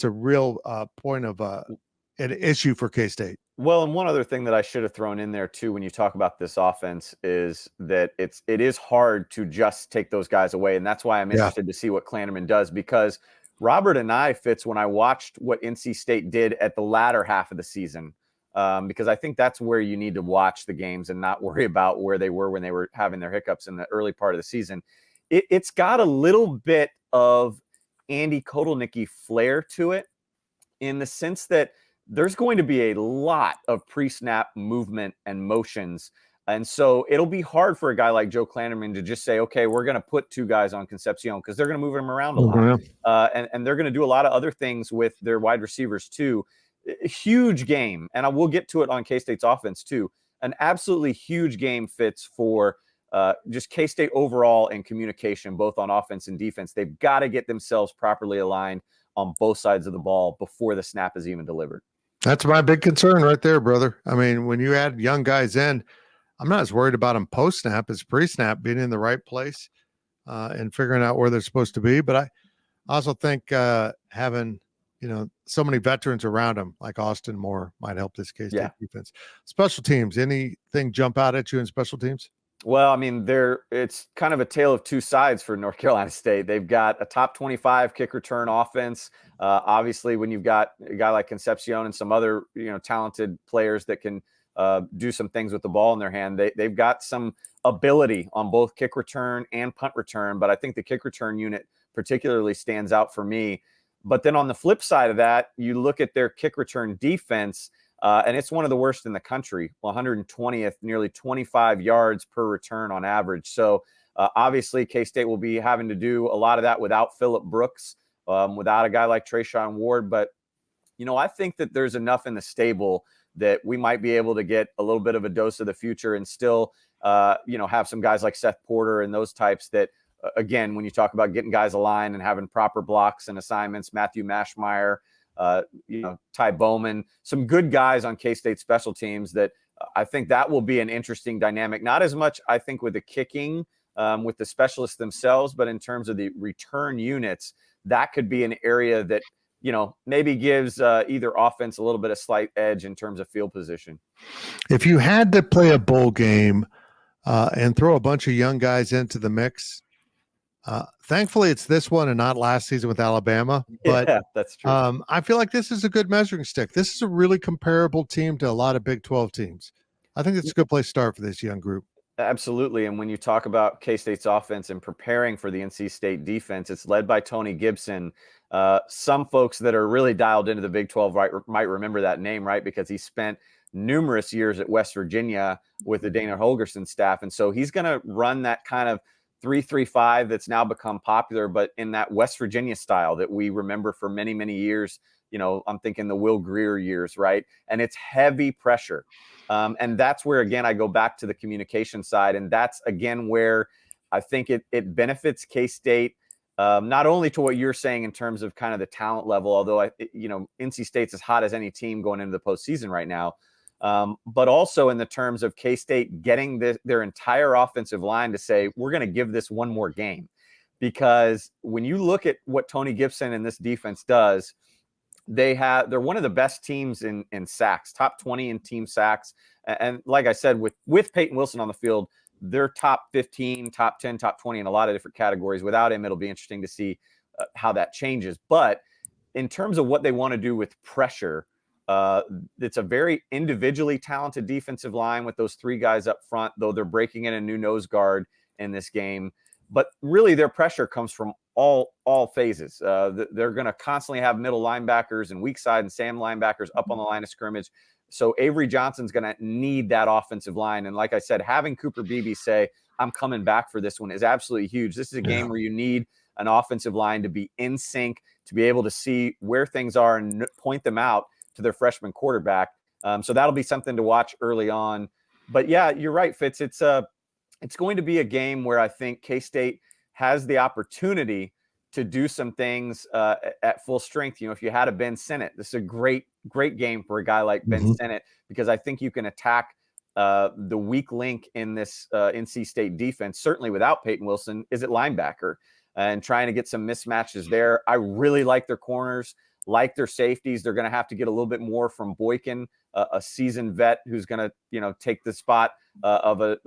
a real point of an issue for K-State. Well, and one other thing that I should have thrown in there too, when you talk about this offense, is that it is hard to just take those guys away. And that's why I'm interested to see what Klanderman does, because Robert and I, Fitz, when I watched what NC State did at the latter half of the season, because I think that's where you need to watch the games and not worry about where they were when they were having their hiccups in the early part of the season. It's got a little bit of Andy Kotelnicki flair to it, in the sense that there's going to be a lot of pre-snap movement and motions. And so it'll be hard for a guy like Joe Klanderman to just say, okay, we're going to put two guys on Concepcion, because they're going to move him around a lot. And they're going to do a lot of other things with their wide receivers too. A huge game. And I will get to it on K-State's offense too. An absolutely huge game, Fits, for just K-State overall in communication, both on offense and defense. They've got to get themselves properly aligned on both sides of the ball before the snap is even delivered. That's my big concern right there, brother. I mean, when you add young guys in, I'm not as worried about them post-snap as pre-snap, being in the right place and figuring out where they're supposed to be. But I also think having, so many veterans around them, like Austin Moore, might help this K-State defense. Special teams, anything jump out at you in special teams? Well, I mean, it's kind of a tale of two sides for North Carolina State. They've got a top 25 kick return offense. Obviously, when you've got a guy like Concepcion and some other, talented players that can do some things with the ball in their hand, they've got some ability on both kick return and punt return. But I think the kick return unit particularly stands out for me. But then on the flip side of that, you look at their kick return defense, and it's one of the worst in the country, 120th, nearly 25 yards per return on average. So obviously K-State will be having to do a lot of that without Phillip Brooks, without a guy like Trayshawn Ward. But, I think that there's enough in the stable that we might be able to get a little bit of a dose of the future and still, have some guys like Seth Porter and those types that, again, when you talk about getting guys aligned and having proper blocks and assignments, Matthew Mashmeyer, Ty Bowman, some good guys on K-State special teams that I think that will be an interesting dynamic. Not as much, I think, with the kicking, with the specialists themselves, but in terms of the return units, that could be an area that, maybe gives either offense a little bit of slight edge in terms of field position. If you had to play a bowl game and throw a bunch of young guys into the mix, thankfully it's this one and not last season with Alabama, but that's true. I feel like this is a good measuring stick. This is a really comparable team to a lot of Big 12 teams. I think it's a good place to start for this young group. Absolutely. And when you talk about K-State's offense and preparing for the NC State defense, it's led by Tony Gibson. Some folks that are really dialed into the Big 12 might remember that name, right? Because he spent numerous years at West Virginia with the Dana Holgerson staff. And so he's going to run that kind of 3-3-5 that's now become popular, but in that West Virginia style that we remember for many, many years. I'm thinking the Will Grier years, right? And it's heavy pressure. And that's where, again, I go back to the communication side. And that's, again, where I think it benefits K-State, not only to what you're saying in terms of kind of the talent level, although, NC State's as hot as any team going into the postseason right now, but also in the terms of K-State getting their entire offensive line to say, we're going to give this one more game. Because when you look at what Tony Gibson and this defense does, they're one of the best teams in sacks, top 20 in team sacks. And like I said, with Peyton Wilson on the field, they're top 15, top 10, top 20 in a lot of different categories. Without him, it'll be interesting to see how that changes. But in terms of what they want to do with pressure, it's a very individually talented defensive line with those three guys up front, though they're breaking in a new nose guard in this game. But really their pressure comes from all phases. They're going to constantly have middle linebackers and weak side and Sam linebackers up on the line of scrimmage. So Avery Johnson's going to need that offensive line. And like I said, having Cooper Beebe say, I'm coming back for this one is absolutely huge. This is a game where you need an offensive line to be in sync, to be able to see where things are and point them out to their freshman quarterback. So that'll be something to watch early on. But yeah, you're right, Fitz. It's going to be a game where I think K-State has the opportunity to do some things at full strength. If you had a Ben Sinnott, this is a great game for a guy like Ben Sinnott, because I think you can attack the weak link in this NC State defense, certainly without Peyton Wilson, is at linebacker, and trying to get some mismatches there. I really like their corners, like their safeties. They're going to have to get a little bit more from Boykin, a seasoned vet who's going to take the spot of a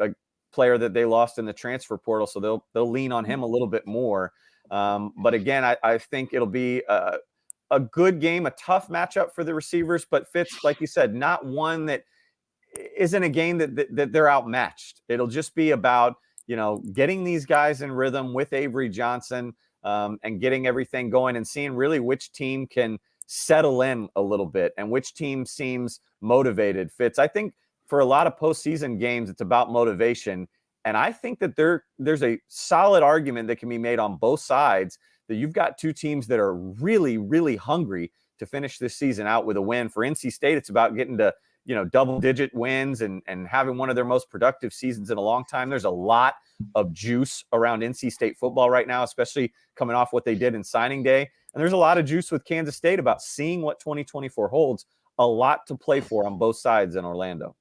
player that they lost in the transfer portal. So they'll lean on him a little bit more. But again, I think it'll be a good game, a tough matchup for the receivers, but Fitz, like you said, not one that isn't a game that they're outmatched. It'll just be about, getting these guys in rhythm with Avery Johnson, and getting everything going and seeing really which team can settle in a little bit and which team seems motivated. Fitz, I think for a lot of postseason games, it's about motivation. And I think that there's a solid argument that can be made on both sides that you've got two teams that are really, really hungry to finish this season out with a win. For NC State, it's about getting to, double-digit wins and having one of their most productive seasons in a long time. There's a lot of juice around NC State football right now, especially coming off what they did in signing day. And there's a lot of juice with Kansas State about seeing what 2024 holds. A lot to play for on both sides in Orlando.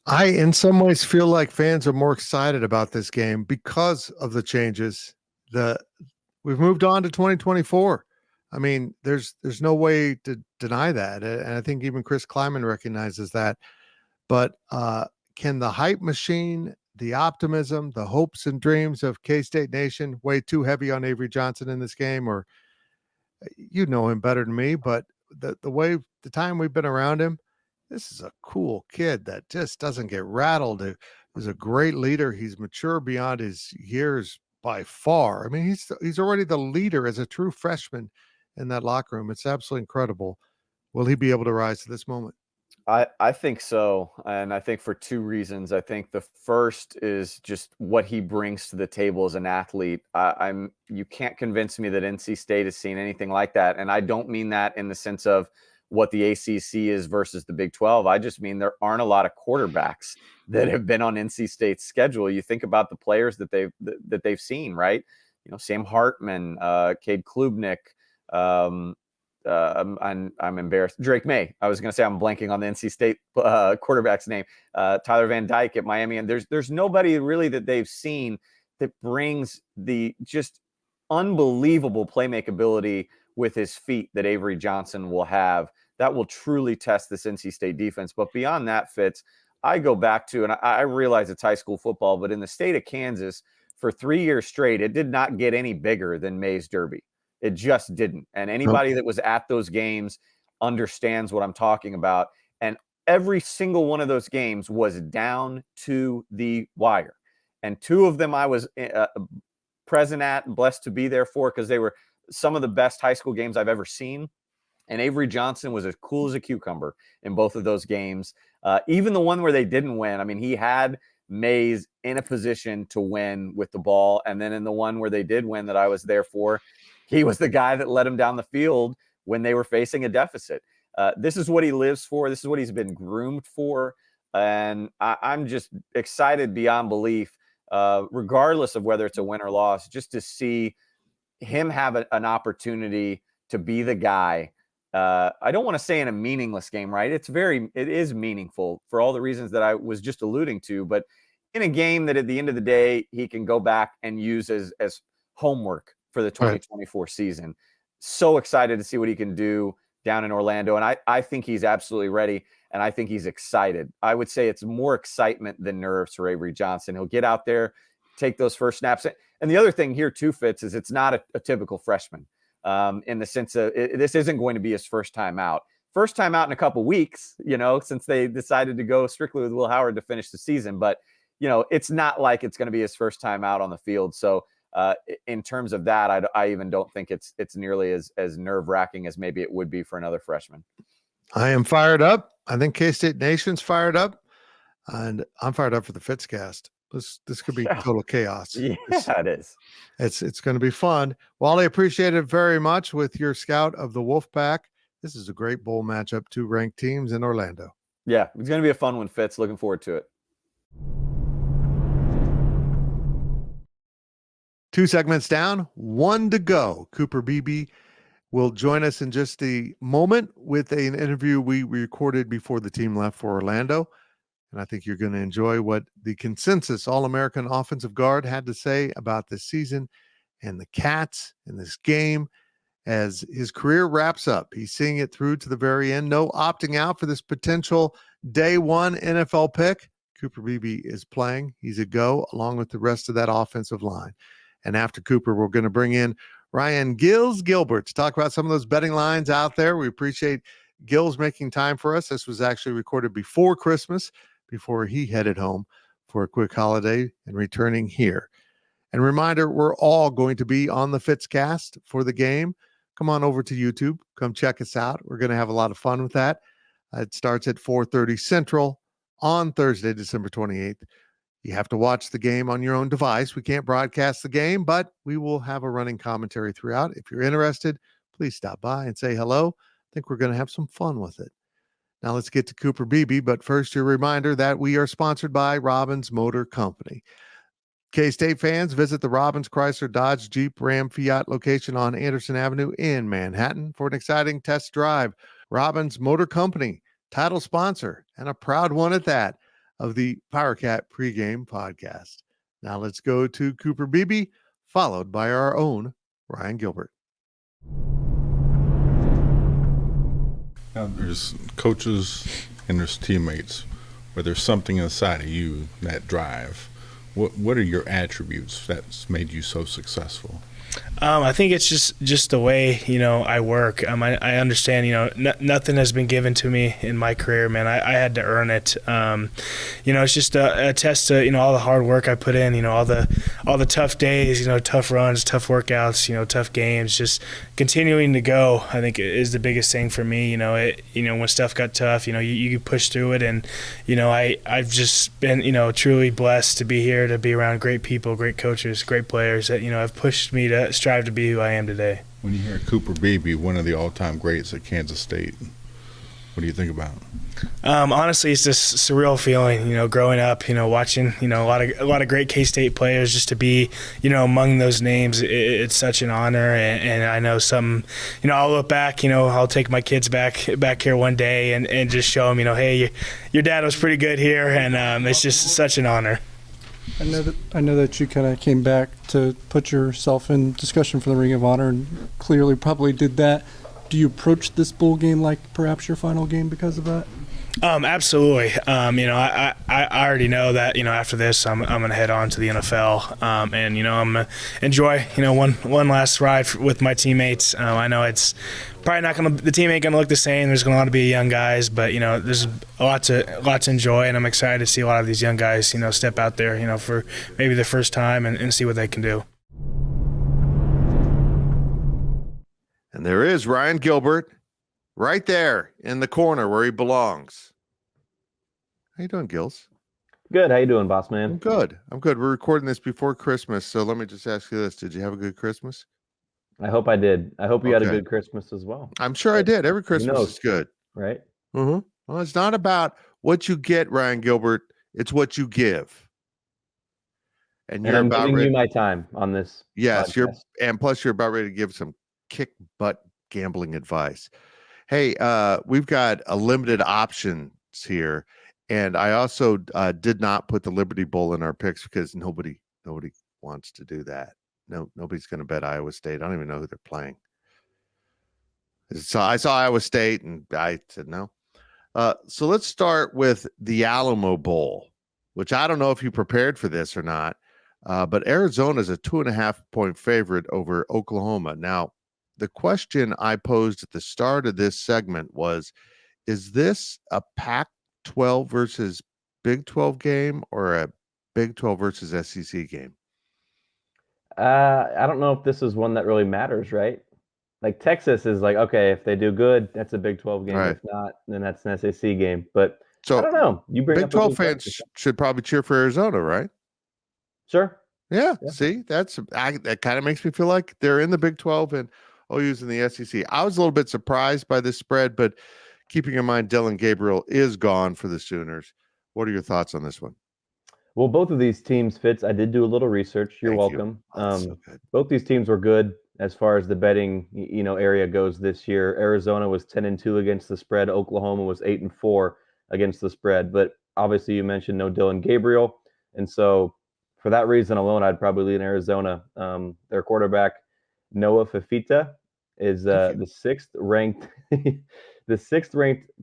I, in some ways, feel like fans are more excited about this game because of the changes. We've moved on to 2024. I mean, there's no way to deny that, and I think even Chris Kleiman recognizes that. But can the hype machine, the optimism, the hopes and dreams of K-State Nation weigh too heavy on Avery Johnson in this game? Or you know him better than me, but the time we've been around him, this is a cool kid that just doesn't get rattled. He's a great leader. He's mature beyond his years by far. I mean, he's already the leader as a true freshman in that locker room. It's absolutely incredible. Will he be able to rise to this moment? I think so. And I think for two reasons. I think the first is just what he brings to the table as an athlete. You can't convince me that NC State has seen anything like that. And I don't mean that in the sense of what the ACC is versus the Big 12. I just mean there aren't a lot of quarterbacks that have been on NC State's schedule. You think about the players that they've seen, right? Sam Hartman, Cade Klubnik, I'm embarrassed. Drake May. I was going to say I'm blanking on the NC State quarterback's name. Tyler Van Dyke at Miami, and there's nobody really that they've seen that brings the just unbelievable playmaking ability with his feet that Avery Johnson will have. That will truly test this NC State defense. But beyond that, Fitz, I go back to, and I realize it's high school football, but in the state of Kansas for 3 years straight, it did not get any bigger than Mays Derby. It just didn't. And anybody that was at those games understands what I'm talking about. And every single one of those games was down to the wire. And two of them I was present at and blessed to be there for, because they were some of the best high school games I've ever seen. And Avery Johnson was as cool as a cucumber in both of those games. Even the one where they didn't win, I mean, he had Mays in a position to win with the ball. And then in the one where they did win that I was there for, he was the guy that led him down the field when they were facing a deficit. This is what he lives for. This is what he's been groomed for. And I'm just excited beyond belief, regardless of whether it's a win or loss, just to see him have an opportunity to be the guy. I don't want to say in a meaningless game, right? It is meaningful for all the reasons that I was just alluding to, but in a game that at the end of the day, he can go back and use as homework for the 2024 season. So excited to see what he can do down in Orlando. And I think he's absolutely ready. And I think he's excited. I would say it's more excitement than nerves for Avery Johnson. He'll get out there, take those first snaps. And the other thing here too, Fitz, is it's not a typical freshman in the sense of this isn't going to be his first time out. First time out in a couple weeks, since they decided to go strictly with Will Howard to finish the season. But, it's not like it's going to be his first time out on the field. So in terms of that, I even don't think it's nearly as nerve-wracking as maybe it would be for another freshman. I am fired up. I think K-State Nation's fired up, and I'm fired up for the Fitzcast. This could be total chaos. Yeah, it is. It's going to be fun. Wally, appreciate it very much with your scout of the Wolfpack. This is a great bowl matchup, 2 ranked teams in Orlando. Yeah, it's going to be a fun one, Fitz. Looking forward to it. 2 segments down, 1 to go. Cooper Beebe will join us in just a moment with an interview we recorded before the team left for Orlando. And I think you're going to enjoy what the consensus All-American offensive guard had to say about this season and the Cats in this game as his career wraps up. He's seeing it through to the very end. No opting out for this potential day 1 NFL pick. Cooper Beebe is playing. He's a go along with the rest of that offensive line. And after Cooper, we're going to bring in Ryan Gilbert to talk about some of those betting lines out there. We appreciate Gil's making time for us. This was actually recorded before Christmas, before he headed home for a quick holiday and returning here. And reminder, we're all going to be on the Fitzcast for the game. Come on over to YouTube. Come check us out. We're going to have a lot of fun with that. It starts at 4:30 Central on Thursday, December 28th. You have to watch the game on your own device. We can't broadcast the game, but we will have a running commentary throughout. If you're interested, please stop by and say hello. I think we're going to have some fun with it. Now let's get to Cooper Beebe, but first your reminder that we are sponsored by Robbins Motor Company. K-State fans, visit the Robbins Chrysler Dodge Jeep Ram Fiat location on Anderson Avenue in Manhattan for an exciting test drive. Robbins Motor Company, title sponsor, and a proud one at that, of the Powercat Pregame Podcast. Now let's go to Cooper Beebe, followed by our own Ryan Gilbert. Now, there's coaches and there's teammates, but there's something inside of you, that drive. What are your attributes that's made you so successful? I think it's just the way, I work. I understand, nothing has been given to me in my career, man. I had to earn it. It's just a test to, all the hard work I put in, all the tough days, tough runs, tough workouts, tough games, just continuing to go, I think is the biggest thing for me. When stuff got tough, you push through it. And, I've just been, truly blessed to be here, to be around great people, great coaches, great players that, have pushed me to strive to be who I am today. When you hear Cooper Beebe, one of the all-time greats at Kansas State, what do you think about? Honestly, it's this surreal feeling, growing up, watching, a lot of great K-State players. Just to be, among those names, it's such an honor. And I know I'll look back, I'll take my kids back here one day and just show them, hey, your dad was pretty good here, and it's just such an honor. I know that you kind of came back to put yourself in discussion for the Ring of Honor, and clearly probably did that. Do you approach this bowl game like perhaps your final game because of that? Absolutely. I already know that, after this, I'm going to head on to the NFL, and, I'm going to enjoy, one last ride with my teammates. I know it's probably the team ain't going to look the same. There's going to be young guys, but, there's a lot to enjoy, and I'm excited to see a lot of these young guys, step out there, for maybe the first time and see what they can do. And there is Ryan Gilbert right there in the corner where he belongs. How you doing, Gills? Good. How you doing, boss man? I'm good. We're recording this before Christmas, so let me just ask you this. Did you have a good Christmas? I hope I did. I hope you had a Okay. good Christmas as well. I'm sure I did. Every Christmas knows? is good. Right? Well, it's not about what you get, Ryan Gilbert. It's what you give. And you're I'm about giving ready. you my time on this. Yes, podcast. plus you're about ready to give some kick butt gambling advice. Hey, we've got a limited options here, and I also did not put the Liberty Bowl in our picks because nobody wants to do that. No, nobody's going to bet Iowa State. I don't even know who they're playing. So I saw Iowa State, and I said no. So let's start with the Alamo Bowl, which I don't know if you prepared for this or not. But Arizona is a 2.5-point favorite over Oklahoma. Now, the question I posed at the start of this segment was, is this a Pac-12 versus Big 12 game or a Big 12 versus SEC game? I don't know if this is one that really matters, right? Like Texas is like, okay, if they do good, that's a Big 12 game. Right. If not, then that's an SEC game. But So I don't know. You bring Big up a 12 good fans question. should probably cheer for Arizona, right? Sure. Yeah. Yeah. See, that kind of makes me feel like they're in the Big 12 and OU's in the SEC. I was a little bit surprised by this spread, but keeping in mind Dillon Gabriel is gone for the Sooners. What are your thoughts on this one? Well, both of these teams, Fitz, I did do a little research. You're Thank you. welcome. Oh, that's so good. Both these teams were good as far as the betting, area goes this year. Arizona was 10-2 against the spread. Oklahoma was 8-4 against the spread. But obviously, you mentioned no Dillon Gabriel, and so for that reason alone, I'd probably lean Arizona. Their quarterback Noah Fifita is the sixth ranked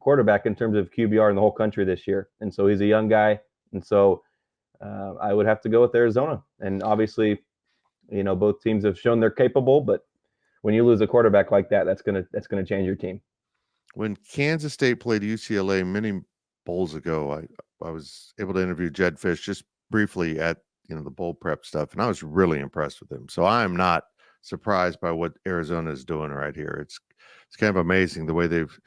quarterback in terms of QBR in the whole country this year, and so he's a young guy, and so I would have to go with Arizona. And obviously, both teams have shown they're capable, but when you lose a quarterback like that, that's gonna change your team. When Kansas State played UCLA many bowls ago, I was able to interview Jed Fish just briefly at the bowl prep stuff, and I was really impressed with him. So I am not surprised by what Arizona is doing right here. It's kind of amazing the way they've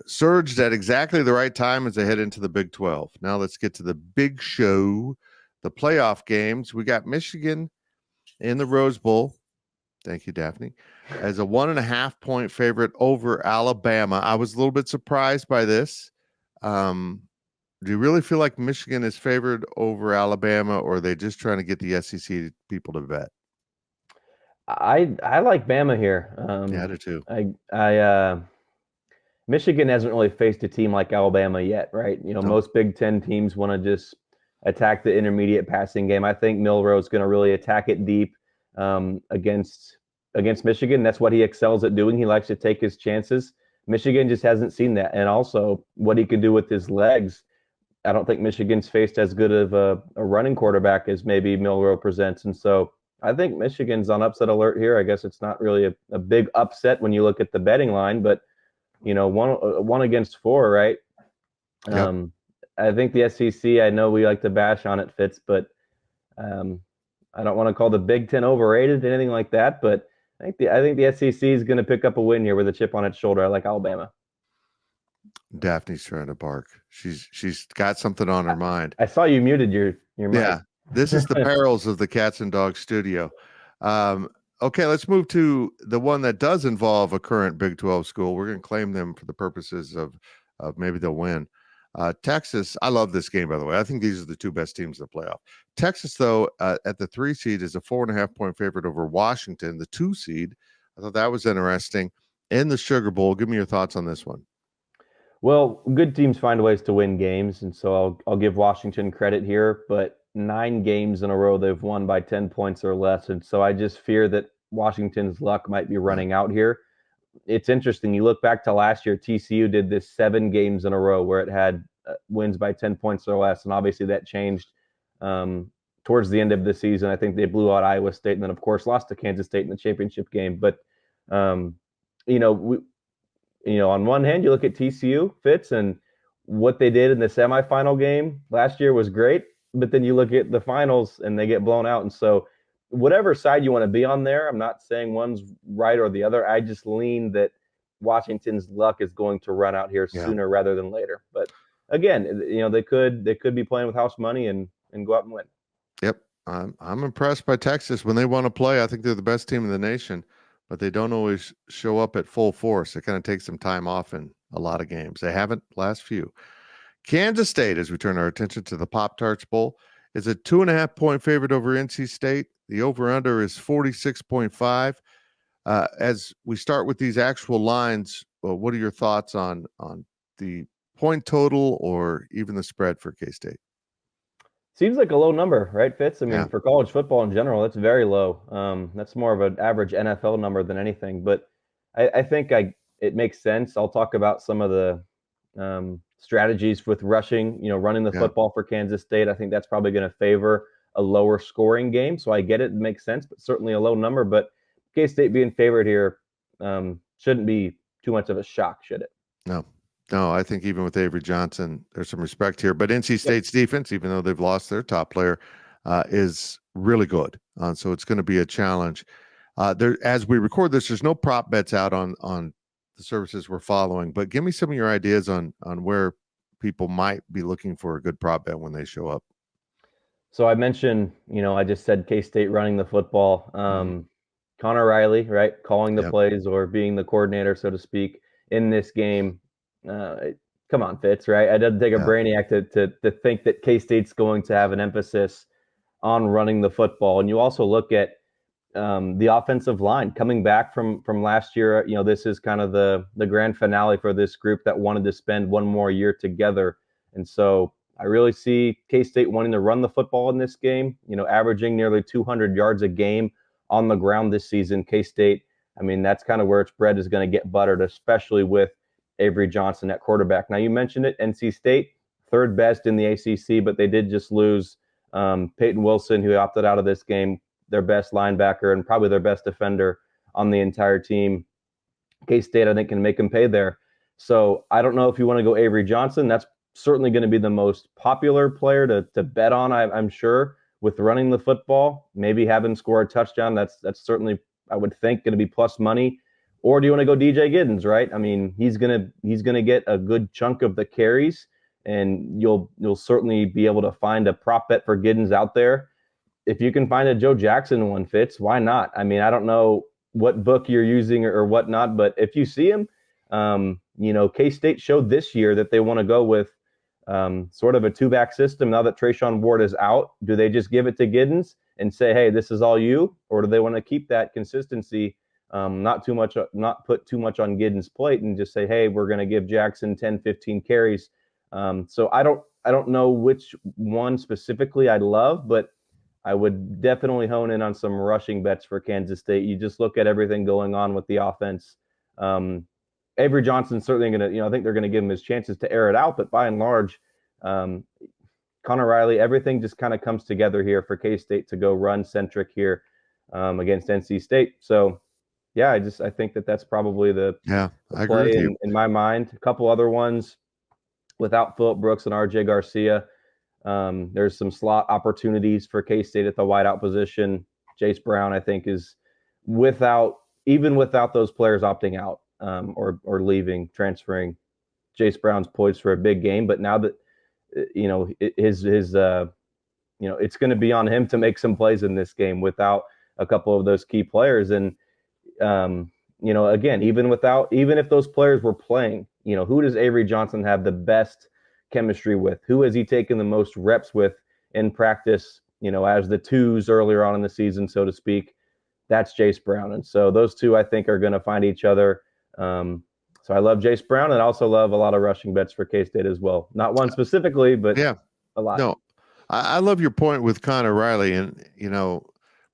surged at exactly the right time as they head into the Big 12. Now let's get to the big show, the playoff games. We got Michigan in the Rose Bowl. Thank you, Daphne. As a 1.5-point favorite over Alabama. I was a little bit surprised by this. Do you really feel like Michigan is favored over Alabama, or are they just trying to get the SEC people to bet? I like Bama here. Yeah, I do too. Michigan hasn't really faced a team like Alabama yet, right? Most Big Ten teams want to just attack the intermediate passing game. I think Milroe's going to really attack it deep against Michigan. That's what he excels at doing. He likes to take his chances. Michigan just hasn't seen that. And also what he can do with his legs. I don't think Michigan's faced as good of a running quarterback as maybe Milroe presents. And so I think Michigan's on upset alert here. I guess it's not really a big upset when you look at the betting line, but one against four, right? Yep. I think the SEC, I know we like to bash on it, Fitz, but I don't want to call the Big Ten overrated, anything like that. But I think the SEC is going to pick up a win here with a chip on its shoulder. I like Alabama. Daphne's trying to bark. She's got something on her mind. I saw you muted your mic. Yeah, this is the perils of the Cats and Dogs studio. Okay, let's move to the one that does involve a current Big 12 school. We're going to claim them for the purposes of maybe they'll win. Texas, I love this game, by the way. I think these are the two best teams in the playoff. Texas, though, at the 3 seed is a 4.5-point favorite over Washington, the 2 seed. I thought that was interesting. In the Sugar Bowl, give me your thoughts on this one. Well, good teams find ways to win games, and so I'll give Washington credit here, but 9 games in a row they've won by 10 points or less, and so I just fear that Washington's luck might be running out here. It's interesting. You look back to last year, TCU did this 7 games in a row where it had wins by 10 points or less, and obviously that changed towards the end of the season. I think they blew out Iowa State and then, of course, lost to Kansas State in the championship game. But, on one hand, you look at TCU, Fitz, and what they did in the semifinal game last year was great. But then you look at the finals and they get blown out. And so whatever side you want to be on there, I'm not saying one's right or the other. I just lean that Washington's luck is going to run out here Yeah. sooner rather than later. But again, they could be playing with house money and go out and win. Yep. I'm impressed by Texas when they want to play. I think they're the best team in the nation, but they don't always show up at full force. It kind of takes some time off in a lot of games. They haven't last few. Kansas State, as we turn our attention to the Pop-Tarts Bowl, is a 2.5-point favorite over NC State. The over-under is 46.5. As we start with these actual lines, what are your thoughts on the point total or even the spread for K-State? Seems like a low number, right, Fitz? I mean, Yeah. for college football in general, it's very low. That's more of an average NFL number than anything. But I think it makes sense. I'll talk about some of the strategies with rushing, running the football for Kansas State. I think that's probably going to favor a lower scoring game. So I get it. It makes sense, but certainly a low number. But K-State being favored here shouldn't be too much of a shock, should it? No, I think even with Avery Johnson, there's some respect here. But NC State's defense, even though they've lost their top player, is really good. So it's going to be a challenge. As we record this, there's no prop bets out on the services we're following. But give me some of your ideas on where people might be looking for a good prop bet when they show up. So I mentioned, I just said K-State running the football. Connor Riley, right, calling the plays or being the coordinator, so to speak, in this game. Come on, Fitz, right? It doesn't take a brainiac to think that K-State's going to have an emphasis on running the football. And you also look at the offensive line coming back from last year. This is kind of the grand finale for this group that wanted to spend one more year together. And so I really see K-State wanting to run the football in this game, averaging nearly 200 yards a game on the ground this season. K-State, I mean, that's kind of where its bread is going to get buttered, especially with Avery Johnson at quarterback. Now, you mentioned it, NC State, third best in the ACC, but they did just lose Peyton Wilson, who opted out of this game, their best linebacker and probably their best defender on the entire team. K-State, I think, can make them pay there. So I don't know if you want to go Avery Johnson. That's certainly going to be the most popular player to bet on, I'm sure, with running the football. Maybe having scored a touchdown, that's certainly, I would think, going to be plus money. Or do you want to go DJ Giddens, right? I mean, he's gonna get a good chunk of the carries, and you'll certainly be able to find a prop bet for Giddens out there. If you can find a Joe Jackson one, Fitz, why not? I mean, I don't know what book you're using or whatnot, but if you see him, K-State showed this year that they want to go with sort of a two-back system. Now that Trayshawn Ward is out, do they just give it to Giddens and say, hey, this is all you? Or do they want to keep that consistency, not put too much on Giddens' plate and just say, hey, we're going to give Jackson 10, 15 carries? So I don't know which one specifically I love, but I would definitely hone in on some rushing bets for Kansas State. You just look at everything going on with the offense. Avery Johnson's certainly going to, I think they're going to give him his chances to air it out, but by and large, Connor Riley, everything just kind of comes together here for K-State to go run-centric here against NC State. So, yeah, I think that's probably the I play agree with you. in my mind. A couple other ones without Phillip Brooks and RJ Garcia. There's some slot opportunities for K-State at the wideout position. Jace Brown, I think, is even without those players opting out or leaving, transferring, Jace Brown's poised for a big game. But now that it's going to be on him to make some plays in this game without a couple of those key players. And again, even if those players were playing, who does Avery Johnson have the best chemistry with? Who has he taken the most reps with in practice, as the twos earlier on in the season, so to speak? That's Jace Brown. And so those two, I think, are going to find each other. So I love Jace Brown, and also love a lot of rushing bets for K-State as well. Not one specifically, but a lot. No, I love your point with Connor Riley, and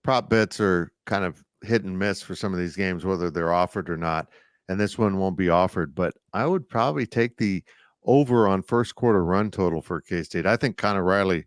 prop bets are kind of hit and miss for some of these games, whether they're offered or not. And this one won't be offered, but I would probably take the over on first quarter run total for K-State. I think Connor Riley,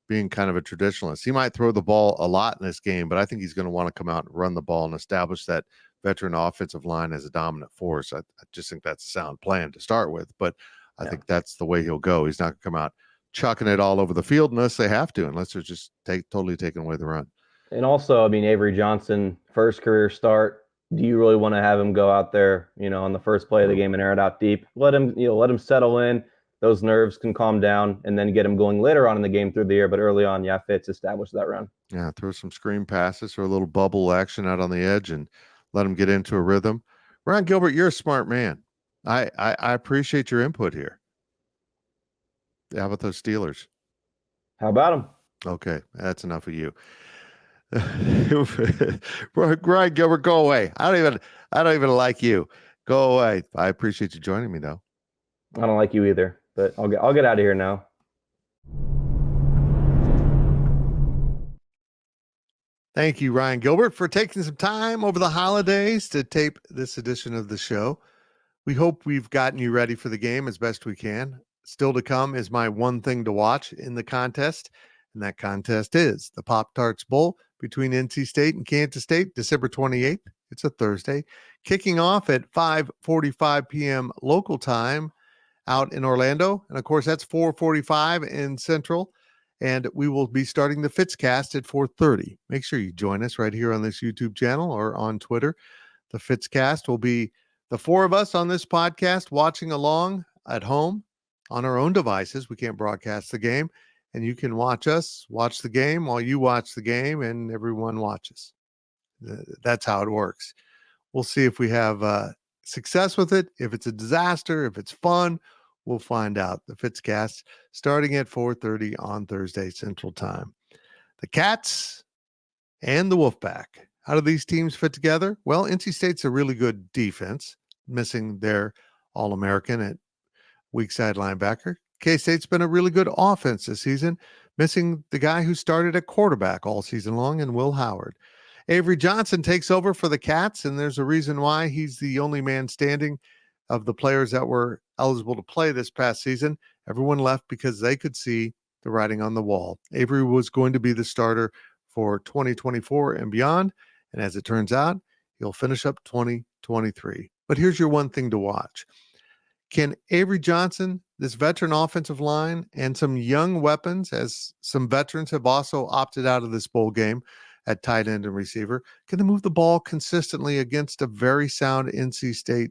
being kind of a traditionalist, he might throw the ball a lot in this game, but I think he's going to want to come out and run the ball and establish that veteran offensive line as a dominant force. I just think that's a sound plan to start with, but I think that's the way he'll go. He's not going to come out chucking it all over the field unless they have to, unless they're just totally taking away the run. And also, I mean, Avery Johnson, first career start, do you really want to have him go out there, on the first play of the game and air it out deep? Let him settle in. Those nerves can calm down, and then get him going later on in the game through the air. But early on, Fitz established that run. Yeah, throw some screen passes or a little bubble action out on the edge and let him get into a rhythm. Ryan Gilbert, you're a smart man. I appreciate your input here. How about those Steelers? How about them? Okay, that's enough of you. Ryan Gilbert, go away. I don't even like you. Go away. I appreciate you joining me, though. I don't like you either, but I'll get out of here now. Thank you, Ryan Gilbert, for taking some time over the holidays to tape this edition of the show. We hope we've gotten you ready for the game as best we can. Still to come is my one thing to watch in the contest, and that contest is the Pop-Tarts Bowl between NC State and Kansas State, December 28th. It's a Thursday, kicking off at 5:45 p.m. local time out in Orlando. And, of course, that's 4:45 in Central. And we will be starting the Fitzcast at 4:30. Make sure you join us right here on this YouTube channel or on Twitter. The Fitzcast will be the four of us on this podcast watching along at home on our own devices. We can't broadcast the game. And you can watch us watch the game while you watch the game and everyone watches. That's how it works. We'll see if we have success with it. If it's a disaster, if it's fun, we'll find out. The Fitzcast starting at 4:30 on Thursday Central Time. The Cats and the Wolfpack. How do these teams fit together? Well, NC State's a really good defense, missing their All-American at weak side linebacker. K-State's been a really good offense this season, missing the guy who started at quarterback all season long in Will Howard. Avery Johnson takes over for the Cats, and there's a reason why. He's the only man standing of the players that were eligible to play this past season. Everyone left because they could see the writing on the wall. Avery was going to be the starter for 2024 and beyond, and as it turns out, he'll finish up 2023. But here's your one thing to watch. Can Avery Johnson, this veteran offensive line, and some young weapons, as some veterans have also opted out of this bowl game at tight end and receiver, can they move the ball consistently against a very sound NC State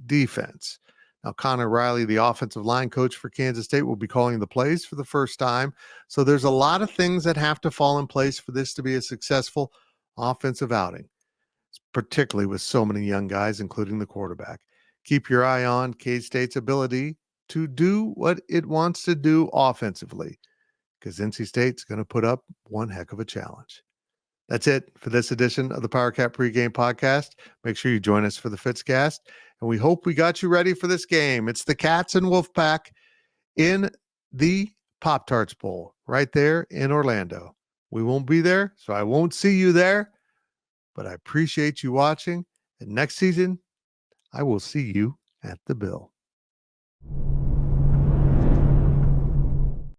defense? Now, Connor Riley, the offensive line coach for Kansas State, will be calling the plays for the first time. So there's a lot of things that have to fall in place for this to be a successful offensive outing, particularly with so many young guys, including the quarterback. Keep your eye on K-State's ability to do what it wants to do offensively, because NC State's going to put up one heck of a challenge. That's it for this edition of the Powercat Pregame Podcast. Make sure you join us for the Fitzcast, and we hope we got you ready for this game. It's the Cats and Wolfpack in the Pop-Tarts Bowl right there in Orlando. We won't be there, so I won't see you there, but I appreciate you watching, and next season, I will see you at the Bill.